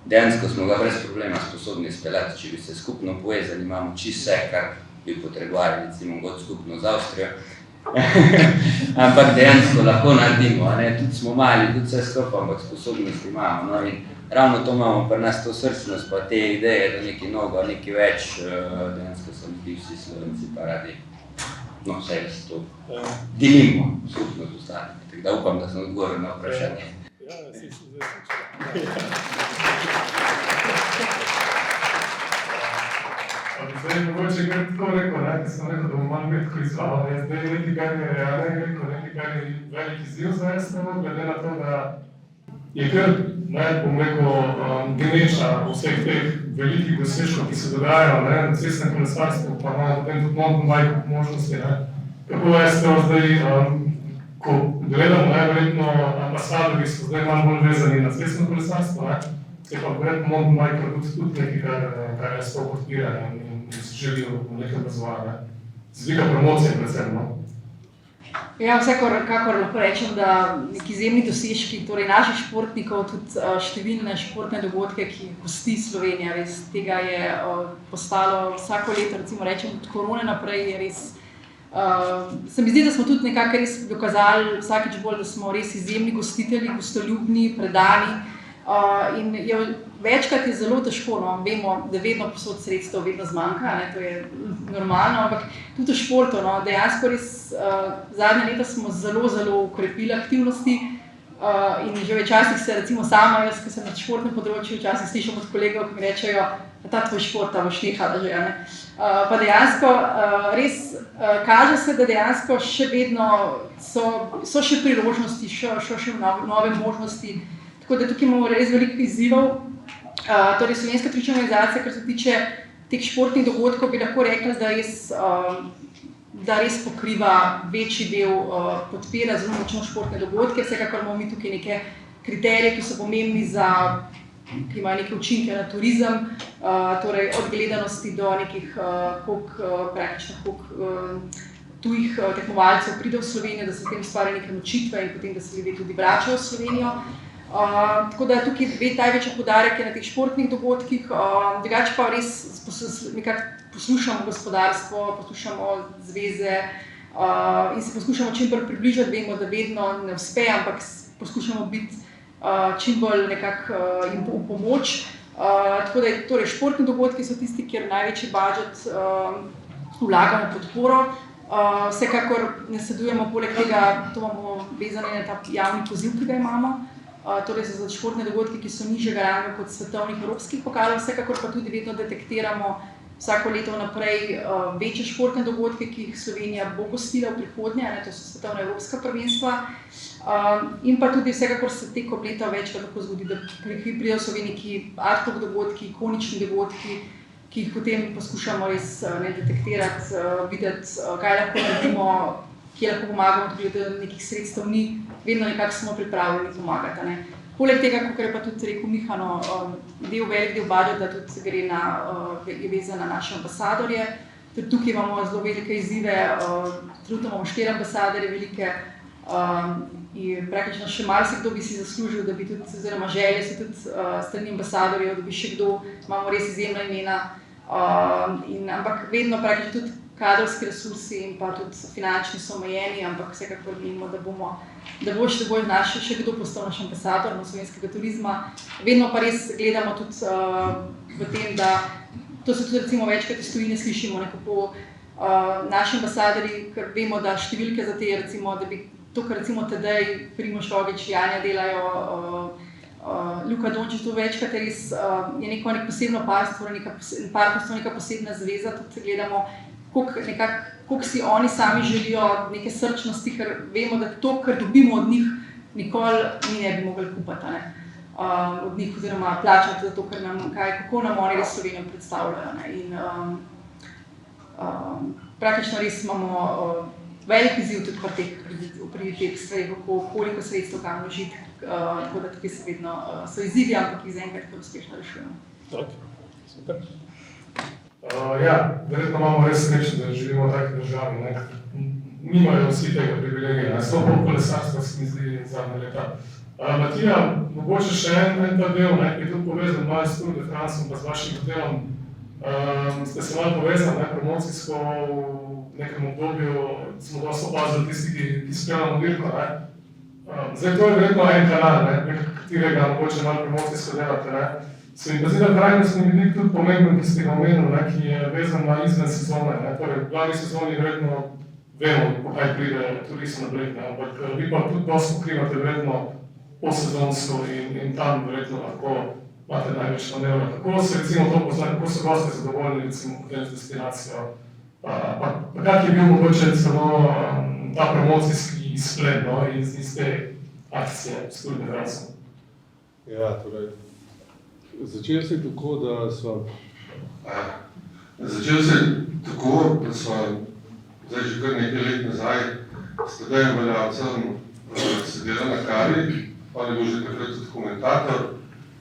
Dejansko smo ga brez problema sposobni speljati, če bi se skupno povezali, imamo čisto vse, kar bi potrebovali, recimo god skupno z Avstrijo. Ampak dejansko lahko naredimo, tudi smo mali, tudi vse skupaj, ampak sposobnosti imamo. No, in ravno to imamo pri nas, to srčnost, pa te ideje, da nekaj nogo, nekaj več, dejansko so mi vsi Slovenci pa radi. No, vse jaz to delimo skupno z ostalimi, tako da upam, da sem odgovoril na vprašanje. Zdaj, mogoče kar tako rekel, ker sem rekel, da bomo malo metko izvalo. Zdaj, nekaj, kar je realno rekel, nekaj, kar je velik izziv za SNO, glede na to, da je kar, bom rekel, gneča vseh teh velikih dosežkov, ki se dogajajo na cestnem kolesarstvu, pa imamo potem tudi mountain bike možnosti. Kako SNO zdaj, ko gledamo, verjetno ambasadori so zdaj malo bolj vezani na cestno kolesarstvo, se pa verjetno mountain bike tudi nekaj, kar je SNO podpira in se želijo v nekem razvoju. Z vidika promocije predvsem, no? Ja, vsekakor lahko rečem, da neki izjemni dosežki, torej naših športnikov, tudi številne športne dogodke, ki gosti Slovenija, res tega je postalo vsako leto, recimo rečem od korone naprej, je res, se mi zdi, da smo tudi nekako res dokazali vsakič bolj, da smo res izjemni gostitelji, gostoljubni, predani in večkrat je zelo težko, no, vemo, da vedno posod sredstev vedno zmanjka, to je normalno, ampak tudi v športu, no, dejansko res zadnje leta smo zelo, zelo ukrepili aktivnosti in že včasih se recimo sama, jaz, ki sem na športnem področju, včasih slišim od kolegov, ki mi rečejo, da ta tvoj šport, ta boš nehala že, pa dejansko res kaže se, da dejansko še vedno so še priložnosti, so še nove možnosti, tako da tukaj imamo res veliko izzivov. Torej Slovenska turistična organizacija, kar se tiče teh športnih dogodkov, bi lahko rekla, da res pokriva večji del, podpira zelo močno športne dogodke, vsekakor imamo mi tukaj neke kriterije, ki so pomembni ki imajo neke učinke na turizem, torej od gledanosti do nekih praktično tujih tekmovalcev pride v Slovenijo, da se potem ustvarja neke nočitve in potem, da se ljudje tudi vračajo v Slovenijo. Tako da tukaj največji poudarek je na teh športnih dogodkih, drugače pa res nekako poslušamo gospodarstvo, poslušamo zveze in se poskušamo čim bolj približati, vemo, da vedno ne uspe, ampak poskušamo biti čim bolj nekako jim v pomoč. Tako da torej športni dogodki so tisti, kjer največji budžet vlagamo podporo. Vsekakor nasledujemo poleg tega, to imamo vezane na ta javni poziv, ki ga imamo. Torej za športne dogodke, ki so nižjega ranga kot svetovnih evropskih pokalov, vsekakor pa tudi vedno detektiramo vsako leto naprej večje športne dogodke, ki jih Slovenija bo gostila v prihodnje, to so svetovna evropska prvenstva. In pa tudi vsekakor se tekom leta večkrat lahko zgodi, da pridejo v Sloveniji neki ad hoc dogodki, ikonični dogodki, ki jih potem poskušamo res detektirati, videti, kaj lahko naredimo, kje lahko pomagamo, tudi da nekih sredstev ni, vedno nekako smo pripravljeni pomagati. Poleg tega, kot je pa tudi rekel Miha, velik del budžeta tudi gre je vezan na naše ambasadorje. Tudi tukaj imamo zelo velike izzive, trenutno imamo 4 ambasadorje velike in praktično še marsikdo bi si zaslužil, da bi tudi, oziroma želje si tudi strani ambasadorjev, da bi še kdo, imamo res izjemna imena, ampak vedno praktično tudi kadrovski resursi in pa tudi finančni so omejeni, ampak vsekakor menimo, da bo še kdo postal naš ambasador slovenskega turizma. Vedno pa res gledamo tudi v tem, da to se tudi recimo večkrat iz tujine slišimo, nekako naši ambasadori, ker vemo, da številke za te, recimo, da bi to, kar recimo Tadej, Primož Roglič, Janja delajo, Luka Dončić, to večkrat res je neko posebno partnerstvo, neka posebna zveza, tudi gledamo, koliko si oni sami želijo neke srčnosti, ker vemo, da to, kar dobimo od njih, nikoli mi ne bi mogli kupiti, od njih oziroma plačati za to, kako nam oni res Slovenijo predstavljajo. In praktično res imamo velik izziv tudi pri teh stvareh, koliko sredstev kam vložiti, tako da tukaj se vedno so izzivi, ampak jih zaenkrat kar uspešno rešujemo. Super. Ja, verjetno imamo res srečo, da živimo v taki državi, nimajo vsi tega privilegija, sploh po kolesarstvu se mi zdi zadnja leta. Matija, mogoče še en ta del, ki je tudi povezan malo s Tour de France pa z vašim hotelom, ste se malo povezali promocijsko v nekem obdobju, smo dosti opazili tisti, ki spremljamo dirko. Zdaj to je verjetno en kanal, preko katerega mogoče malo promocijsko delate. Se mi pa zdi, da trajnostni vidik tudi pomemben, ki ste ga omenili, ki je vezan na izven sezone. Torej, v glavni sezoni verjetno vemo, kaj pride turist na Bled, ampak vi pa tudi dosti pokrivate verjetno posezonsko in tam verjetno lahko imate največ manevra. Kako se recimo to pozna, kako so gosti zadovoljni recimo potem z destinacijo? Pa kak je bil mogoče celo ta promocijski izgled iz te akcije s Tour de France? Ja, torej, začel se je tako, da smo zdaj že kar nekaj let nazaj s Tadejem Valjavcem sedela na kavi, on je bil že takrat tudi komentator,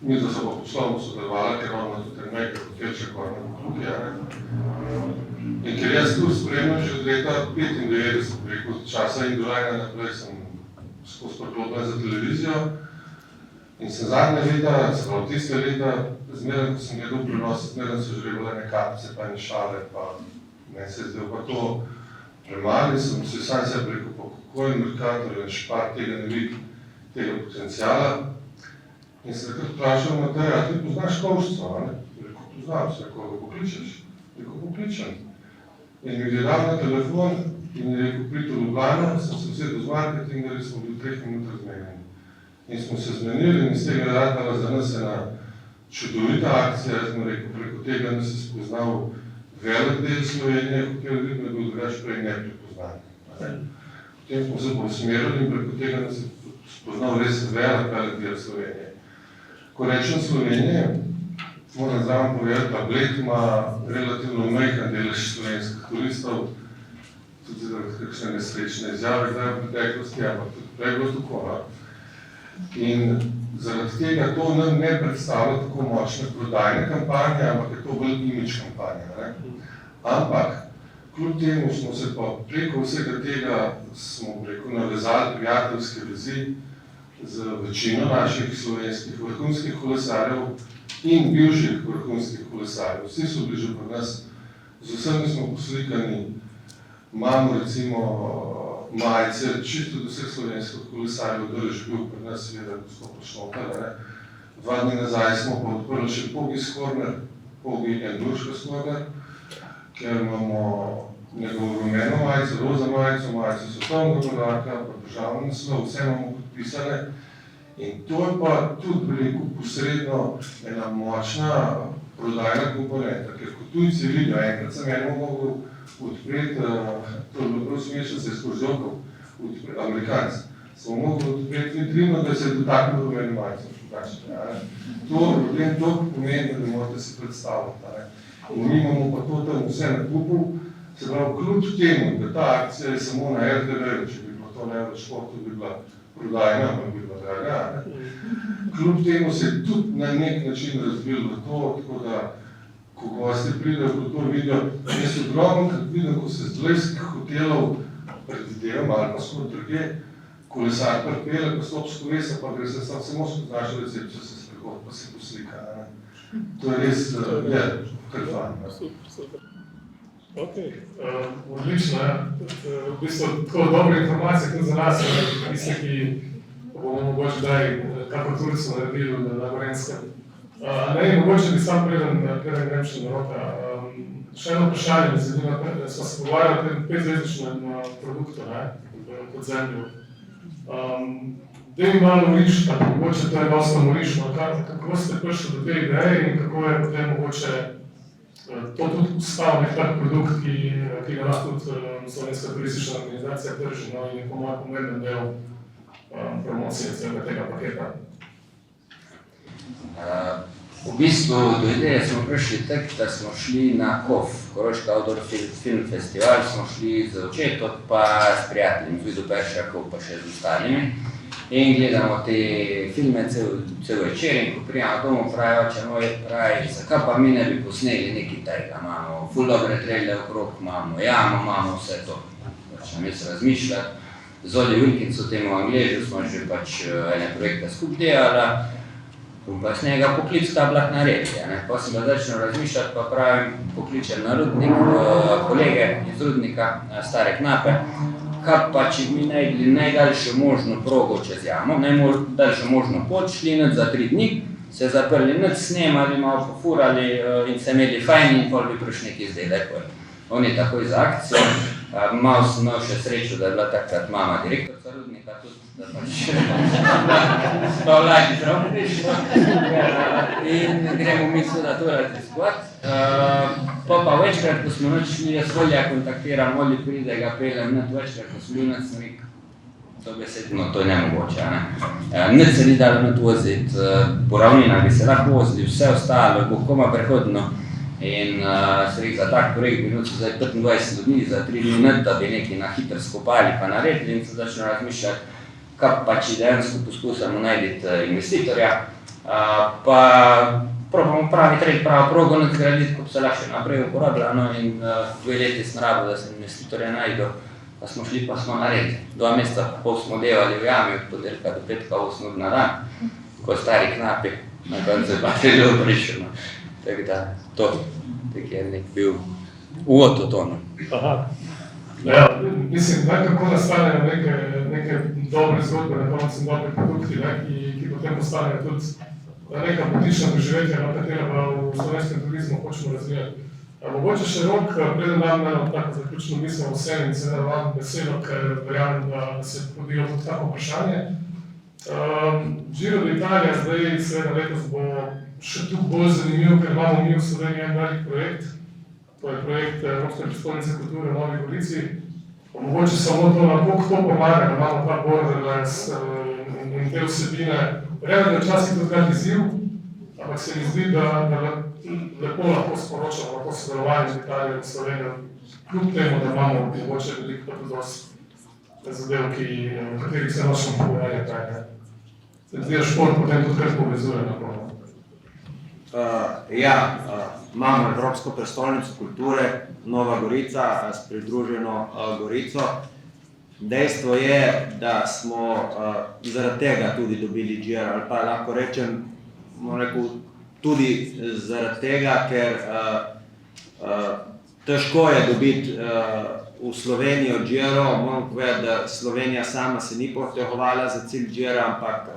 mi da so pa poslovno sodelovali, ker on ima tudi nekaj hotelček v klubi. In ker jaz tu spremljam že od leta 1995, preko časa Indurajna naprej sem skozi priklopljen za televizijo in sem zadnje leta, se pravi tiste leta, zmeraj, ko sem gledal prenos, zmeraj so žrebale ne kapice, pa ne šale, pa ne se je zdaj pa to premali, sem se sam sebi rekel, pa kako je Mercator in Špar tega ne vidi, tega potencijala. In se takrat vprašal Mateja, ti poznaš Kovšco, ne? Rekel, poznam se, koga pokličeš? Rekel, pokličem. In mi je dal na telefon in je rekel, priti v Ljubljano, sem se vsedel z marketinga in smo bili 3 minut zmenjeni. In smo se zmenili in iz tega ratala za nas ena čudovita akcija, jaz sem rekel, preko tega nas je spoznal velik del Slovenije, hotel vidno je bil drugače prej neprepoznan. Potem smo se usmerili in preko tega nas je spoznal res velik del Slovenije. Ko rečem Slovenije, moram zraven povedati, da Bled ima relativno majhen delež slovenskih turistov, tudi zaradi kakšne nesrečne izjave zdaj v preteklosti, ampak tudi prej bilo tako. In zaradi tega to nam ne predstavlja tako močne prodajne kampanje, ampak je to bolj imidž kampanja. Ampak, kljub temu smo se pa preko vsega tega smo navezali prijateljske vezi z večino naših slovenskih vrhunskih kolesarjev in bivših vrhunskih kolesarjev. Vsi so bili že pri nas, z vsemi smo poslikani, imamo recimo majice, čisto do vseh slovenskih kolesarjev, da je že bil pri nas seveda gospod Šnotar. 2 dni nazaj smo pa odprli še Pogis Corner, Pogi in Duška Corner, ker imamo njegovo rumeno majico, roza majico svetovnega prvaka, pa državno naslov, vse imamo podpisane. In to je pa tudi veliko posredno ena močna prodajna komponenta, ker kot tujci vidijo, enkrat sem eno mogel odpreti, to je bilo prav smešno, se je skožokal, Amerikanc, smo mogli odpreti vitrino, da se je dotaknil rumeno majico. To pomeni, da morate si predstavljati. In mi imamo pa to tam vse na kupu, se pravi, kljub temu, da ta akcija je samo na RTV, če bi bilo to na Eurošportu, bi bila prodajna, bi bila draga. Kljub temu se je tudi na nek način razvil v to, tako da, ko gosti pridejo, ko to vidijo, jaz ogromno, kad vidim, ko se z dlejskih hotelov predvidevam ali pa skoro druge, kolesar pripelje, ko stop s kolesa, pa gre se samo skozi našo recepcijo, se sprehod, pa se poslika. To je res, kar fajn. Super. Ok, odlično, v bistvu tako dobre informacije tudi za nas, tiste, ki bomo mogoče daj kako turico naredili na Gorenskem. Mogoče bi sam preden grem še na rota. Še eno vprašanje, smo se pogovarjali o tem 5-zvezdičnem produktu, pod zemljo. Daj mi malo morišta, mogoče to je dosta morišno, kako ste prišli do te ideje in kako je potem mogoče to tudi postal nek tak produkt, ki ga lahko tudi Slovenska turistična organizacija drži, no, in je po mojem pomemben del promocije celega tega paketa. V bistvu do ideje smo prišli tako, da smo šli na KOF, Koroški Outdoor Film Festival, smo šli z očetom pa s prijateljem, z Vidoperšakov pa še z ostalimi. In gledamo te filme cel večer in ko prijamo domov, pravi oče moj, zakaj pa mi ne bi posneli nekaj tega, imamo ful dobre trailer okrog, imamo jamo, imamo vse to. Začnem jaz razmišljati, z Oli Wilkinsu, temu Angležu, smo že pač ene projekte skupaj delali, pa s njega poklic tablak naredi, pa sem ga začel razmišljati, pa pravim, pokličem na Rudnik, kolege iz Rudnika, Stare Knape, kaj pa če bi najdli najdaljšo možno progo čez jamo, najdaljšo možno pot, šli noč za 3 dni, se zaprli noč, snemali, malo pofurali in se imeli fajn in pol bi prišli nekaj izdelek. Oni takoj za akcijo, malo sem imel še srečo, da je bila takrat mama direktorca Rudnika tudi, da pač spavljaki zraven prišlo in gremo mi seveda to raziskovati. Pa večkrat, ko smo noč šli, jaz Olja kontaktiram, Oli pride, ga peljem, večkrat, ko smo bili noč, sem rekel, dobesedno, to je nemogoče, nič se ni dalo not voziti, po ravninah bi se lahko vozili, vse ostalo, bo koma prehodno. In se rekel, za tak projekt bi nočil zdaj 25 ljudi, za 3 dni not, da bi nekaj na hitro skopali pa naredili in se začne razmišljati, kaj pa če dejansko poskusimo najti investitorja, pa probamo pravi trend, pravo progo nadgraditi, ko bi se lahko še naprej uporabljala, in 2 leti sem rabil, da sem investitorja najdel, pa smo šli pa smo naredili. 2 meseca pa pol smo delali v jami, od ponedeljka do petka 8 ur na dan, ko Stari Knapi, na koncu je pa zelo prišel. Tako da, to je nek bil uvod v to. Ja, mislim, kako nastanejo neke dobre zgodbe, na koncu dobre produkti, ki potem postanejo tudi neka butična doživetja, na katera pa v slovenskem turizmu hočemo razvijati. Mogoče še Rok, preden dam eno tako zaključno misel vsem in seveda vam besedo, ker verjamem, da se podijo tudi tako vprašanje. Giro d'Italia zdaj seveda letos bo še tu bolj zanimiv, ker imamo mi v Sloveniji en velik projekt. To je projekt Evropske prestolnice kulture v Novi Gorici. Mogoče samo to, na koliko to pomaga, da imamo ta borderless in te vsebine. Verjamem, da včasih to krat izziv, ampak se mi zdi, da lepo lahko sporočamo, lahko sodelovanje z Italijo in Slovenijo, kljub temu, da imamo mogoče veliko pa tudi dosti zadev, v katerih se nočemo pogovarjati. Se mi zdi, da šport potem tudi kar povezuje na koncu. Imamo Evropsko prestolnico kulture, Nova Gorica s pridruženo Gorico. Dejstvo je, da smo zaradi tega tudi dobili Giro, ali pa lahko rečem, tudi zaradi tega, ker težko je dobiti v Slovenijo Giro. Moram povedati, da Slovenija sama se ni potegovala za cilj Gira, ampak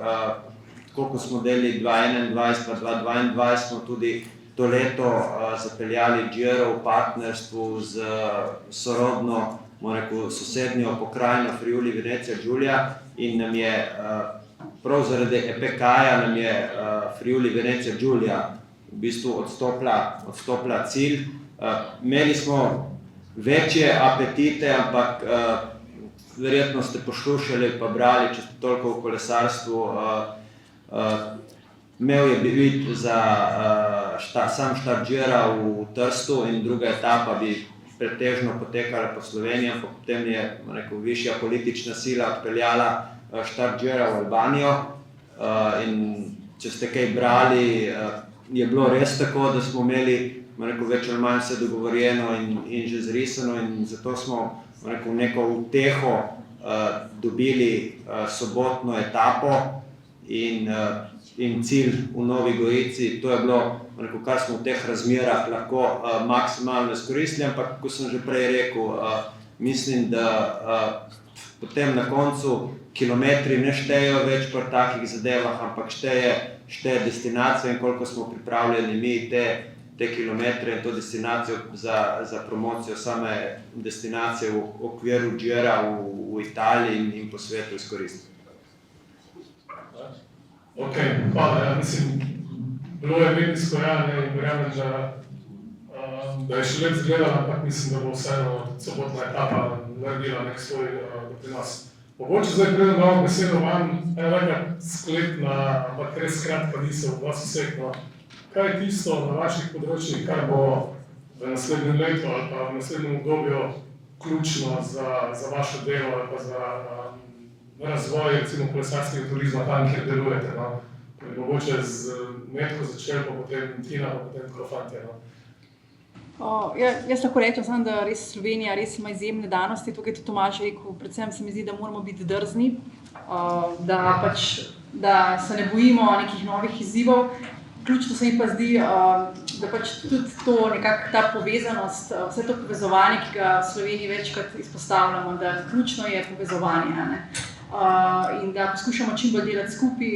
ko smo delili 2021 pa 2022, smo tudi to leto zapeljali Giro v partnerstvu z sorodno, sosednjo pokrajino Friuli Venezia Giulia in nam je, prav zaradi EPK-ja, nam je Friuli Venezia Giulia v bistvu odstopila cilj. Imeli smo večje apetite, ampak verjetno ste poslušali pa brali, če ste toliko v kolesarstvu, imel je biti za sam štart Gira v Trstu in druga etapa bi pretežno potekala po Sloveniji, ampak potem je višja politična sila odpeljala štart Gira v Albanijo. In če ste kaj brali, je bilo res tako, da smo imeli več ali manj vse dogovorjeno in že zrisano, in zato smo neko uteho dobili sobotno etapo in cilj v Novi Gorici. To je bilo, kar smo v teh razmerah lahko maksimalno izkoristili, ampak ko sem že prej rekel, mislim, da potem na koncu kilometri ne štejejo več pri takih zadevah, ampak šteje destinacija in koliko smo pripravljeni mi te kilometre in to destinacijo za promocijo same destinacije v okviru Gira v Italiji in po svetu izkoristiti. Ok, hvala. Mislim, bilo je medijsko in verjamem, da da je še lep zgledal, ampak mislim, da bo vseeno sobotna etapa naredila nek svoj doprinos. Mogoče zdaj predem damo besedo vam, ena taka sklepna, ampak res kratka misel v vas vseh, no. Kaj je tisto na vaših področjih, kar bo v naslednjem letu ali pa v naslednjem obdobju ključno za vaše delo ali pa za razvoj recimo kolesarskega turizma tam, kjer delujete, no? Mogoče z Metko začel, pa potem Tina, pa potem Krofantje, no? Jaz lahko rečem samo, da res Slovenija res ima izjemne danosti, tukaj je tudi Tomaž rekel, predvsem se mi zdi, da moramo biti drzni, da se ne bojimo nekih novih izzivov. Ključno se mi pa zdi, da pač tudi to nekako ta povezanost, vse to povezovanje, ki ga v Sloveniji večkrat izpostavljamo, da ključno je povezovanje, ne? In da poskušamo čim bolj delati skupaj,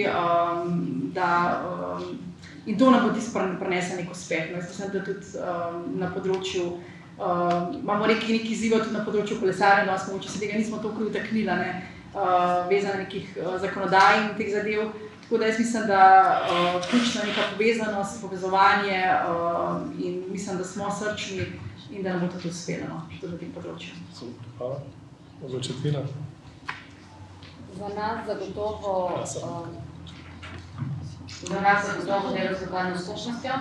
in to nam bo tisto prineslo nek uspeh. Jaz mislim, da tudi na področju, imamo nekaj izzivov tudi na področju kolesarjenja, mogoče se tega nismo toliko dotaknili, vezano nekih zakonodaj in teh zadev. Tako da jaz mislim, da ključna neka povezanost, povezovanje in mislim, da smo srčni in da nam bo to uspelo, tudi na tem področju. Hvala. Mogoče Tina? Za nas zagotovo delo z lokalno skupnostjo.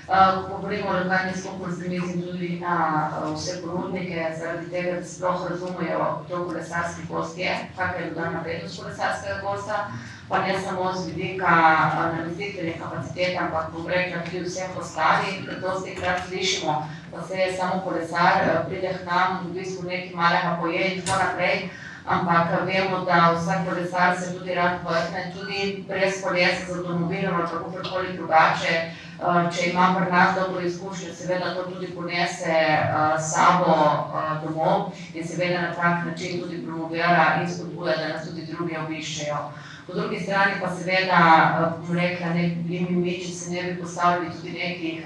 Ko govorimo o lokalni skupnosti, mislim tudi na vse ponudnike, zaradi tega, da sploh razumejo, kdo kolesarski gost je, kakšna je dodana vrednost kolesarskega gosta, pa ne samo z vidika namestitvenih kapacitet, ampak bom rekla tudi vseh ostalih, da dostikrat slišimo, da se je samo kolesar, pride k nam, v bistvu nekaj malega poje in tako naprej. Ampak vemo, da vsak kolesar se tudi rad vrne, tudi brez kolesa z avtomobilom ali kakorkoli drugače. Če ima pri nas dobro izkušnjo, seveda to tudi ponese sabo domov in seveda na tak način tudi promovira in spodbuja, da nas tudi drugi obiščejo. Po drugi strani pa seveda, bom rekla, ne bi mi, če se ne bi postavili tudi nekih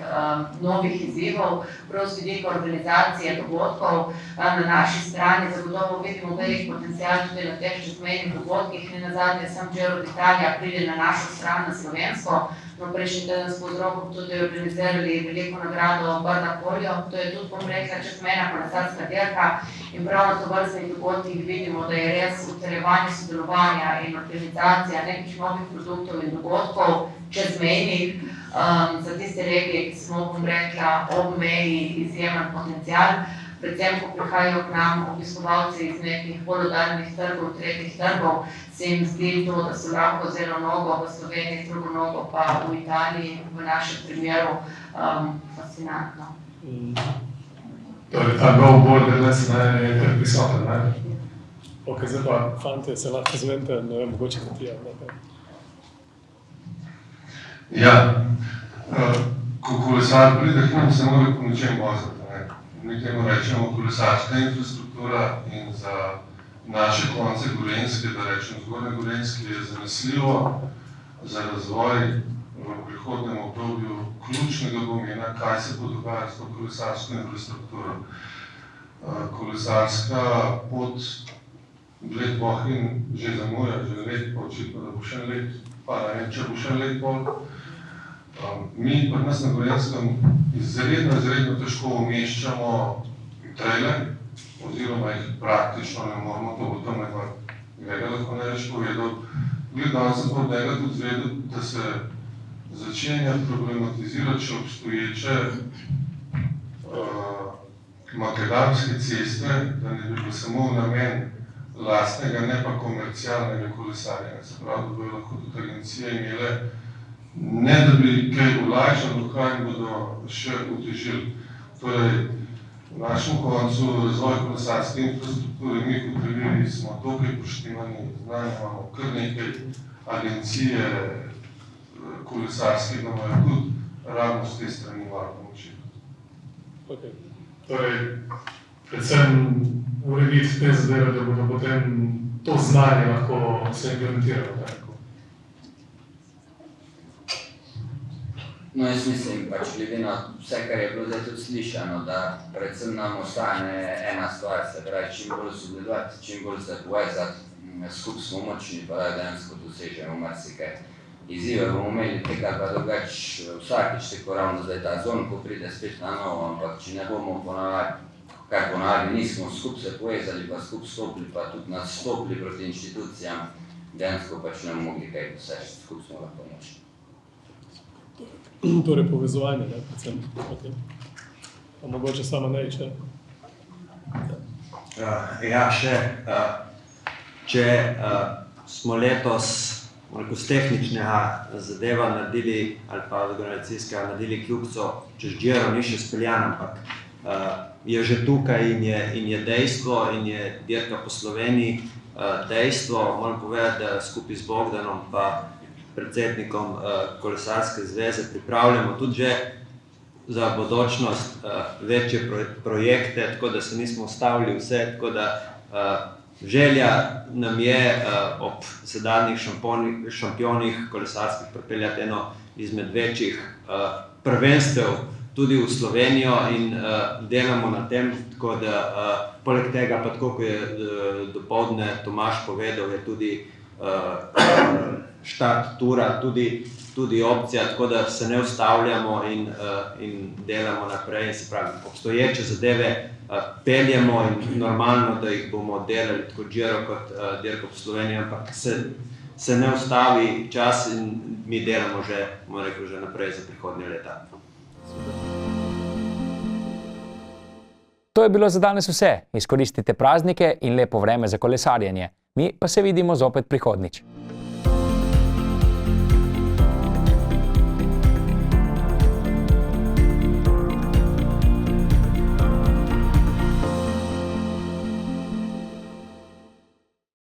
novih izzivov, prav z vidika organizacije dogodkov. Na naši strani zagotovo vidimo velik potencial tudi na teh čezmejnih dogodkih, nenazadnje sam Giro d'Italia pride na našo stran, na slovensko. Prejšnji teden smo z Rokom tudi organizirali veliko nagrado Brda Poljo, to je tudi, bom rekla, čezmejna kolesarska dirka in prav na tovrstnih dogodkih vidimo, da je res utrjevanje sodelovanja in organizacija nekih novih produktov in dogodkov čezmejnih za tiste regije, ki smo, bom rekla, ob meji izjemen potencial. Predvsem, ko prihajajo k nam obiskovalci iz nekih bolj oddaljenih trgov, tretjih trgov, se jim zdi to, da so lahko z eno nogo v Sloveniji, z drugo nogo pa v Italiji, v našem primeru, fascinantno. Torej, ta go borderless je kar prisoten, ne? Ok, zdaj pa, fantje, se lahko zvente, ne vem, mogoče Matija, ne? Ja, ko kolesar pride k nam, se mora po nečem voziti. Mi temu rečemo kolesarska infrastruktura in za naše konce Gorenjske, da rečem zgornje Gorenjske, je zanesljivo za razvoj v prihodnem obdobju ključnega pomena, kaj se bo dogajalo s to kolesarsko infrastrukturo. Kolesarska pot Bled Bohinj že zamuja, že let, pa očitno, da bo še let, pa ne vem, če bo še let bolj. Mi pri nas na Gorenskem izredno težko umeščamo trajle, oziroma jih praktično ne moramo, to bo tam nekaj Grega lahko največ povedal. Danes sem pa od njega tudi zvedel, da se začenja problematizirati še obstoječe makadamske ceste, da ne bi bilo samo namen lastnega, ne pa komercialnega kolesarjenja. Se pravi, da bojo lahko tudi agencije imele, ne da bi kaj olajšali, kaj jim bodo še otežili. Torej, v našem koncu razvoj kolesarske infrastrukture, mi kot preveri smo dokaj poštivani, znanje imamo kar nekaj agencije kolesarske, da imajo tudi ravno s te strani malo pomoči. Ok, torej, predvsem urediti te zadeve, da bodo potem to znanje lahko se implementiralo, tako. No, jaz mislim, pač glede na vse, kar je bilo zdaj tudi slišano, da predvsem nam ostane ena stvar, se pravi, čim bolj sodelovati, čim bolj se povezati, skupaj smo močni, pa da dejansko dosežemo marsikaj. izzive bomo imeli tega, pa drugač vsakič tako ravno zdaj ta zon, ko pride spet na novo, ampak če ne bomo ponavadi nismo skupaj se povezali, pa skupaj stopili, pa tudi nastopili proti inštitucijam, dejansko pač ne bomo mogli kaj doseči, skupaj smo lahko močni. Torej povezovanje, ne, predvsem o tem. Pa mogoče samo ne, če... Če smo letos z tehničnega zadeva naredili, ali pa organizacijskega naredili kljubico, čez Giro ni še speljan, ampak je že tukaj in je dejstvo in je dirka po Sloveniji dejstvo. Moram povedati, da skupaj z Bogdanom pa predsednikom Kolesarske zveze pripravljamo tudi že za bodočnost večje projekte, tako da se nismo ustavili vse, tako da želja nam je ob sedanjih šampionih kolesarskih pripeljati eno izmed večjih prvenstev tudi v Slovenijo in delamo na tem, tako da poleg tega, pa tako, ko je dopoldne Tomaž povedal, je tudi štart tura, tudi opcija, tako da se ne ustavljamo in delamo naprej. In se pravi, obstoječe zadeve peljemo in normalno, da jih bomo delali tako Giro kot dirko po Sloveniji, ampak se ne ustavi čas in mi delamo že, bomo rekel, že naprej za prihodnje leta. To je bilo za danes vse. Izkoristite praznike in lepo vreme za kolesarjenje. Mi pa se vidimo zopet prihodnjič.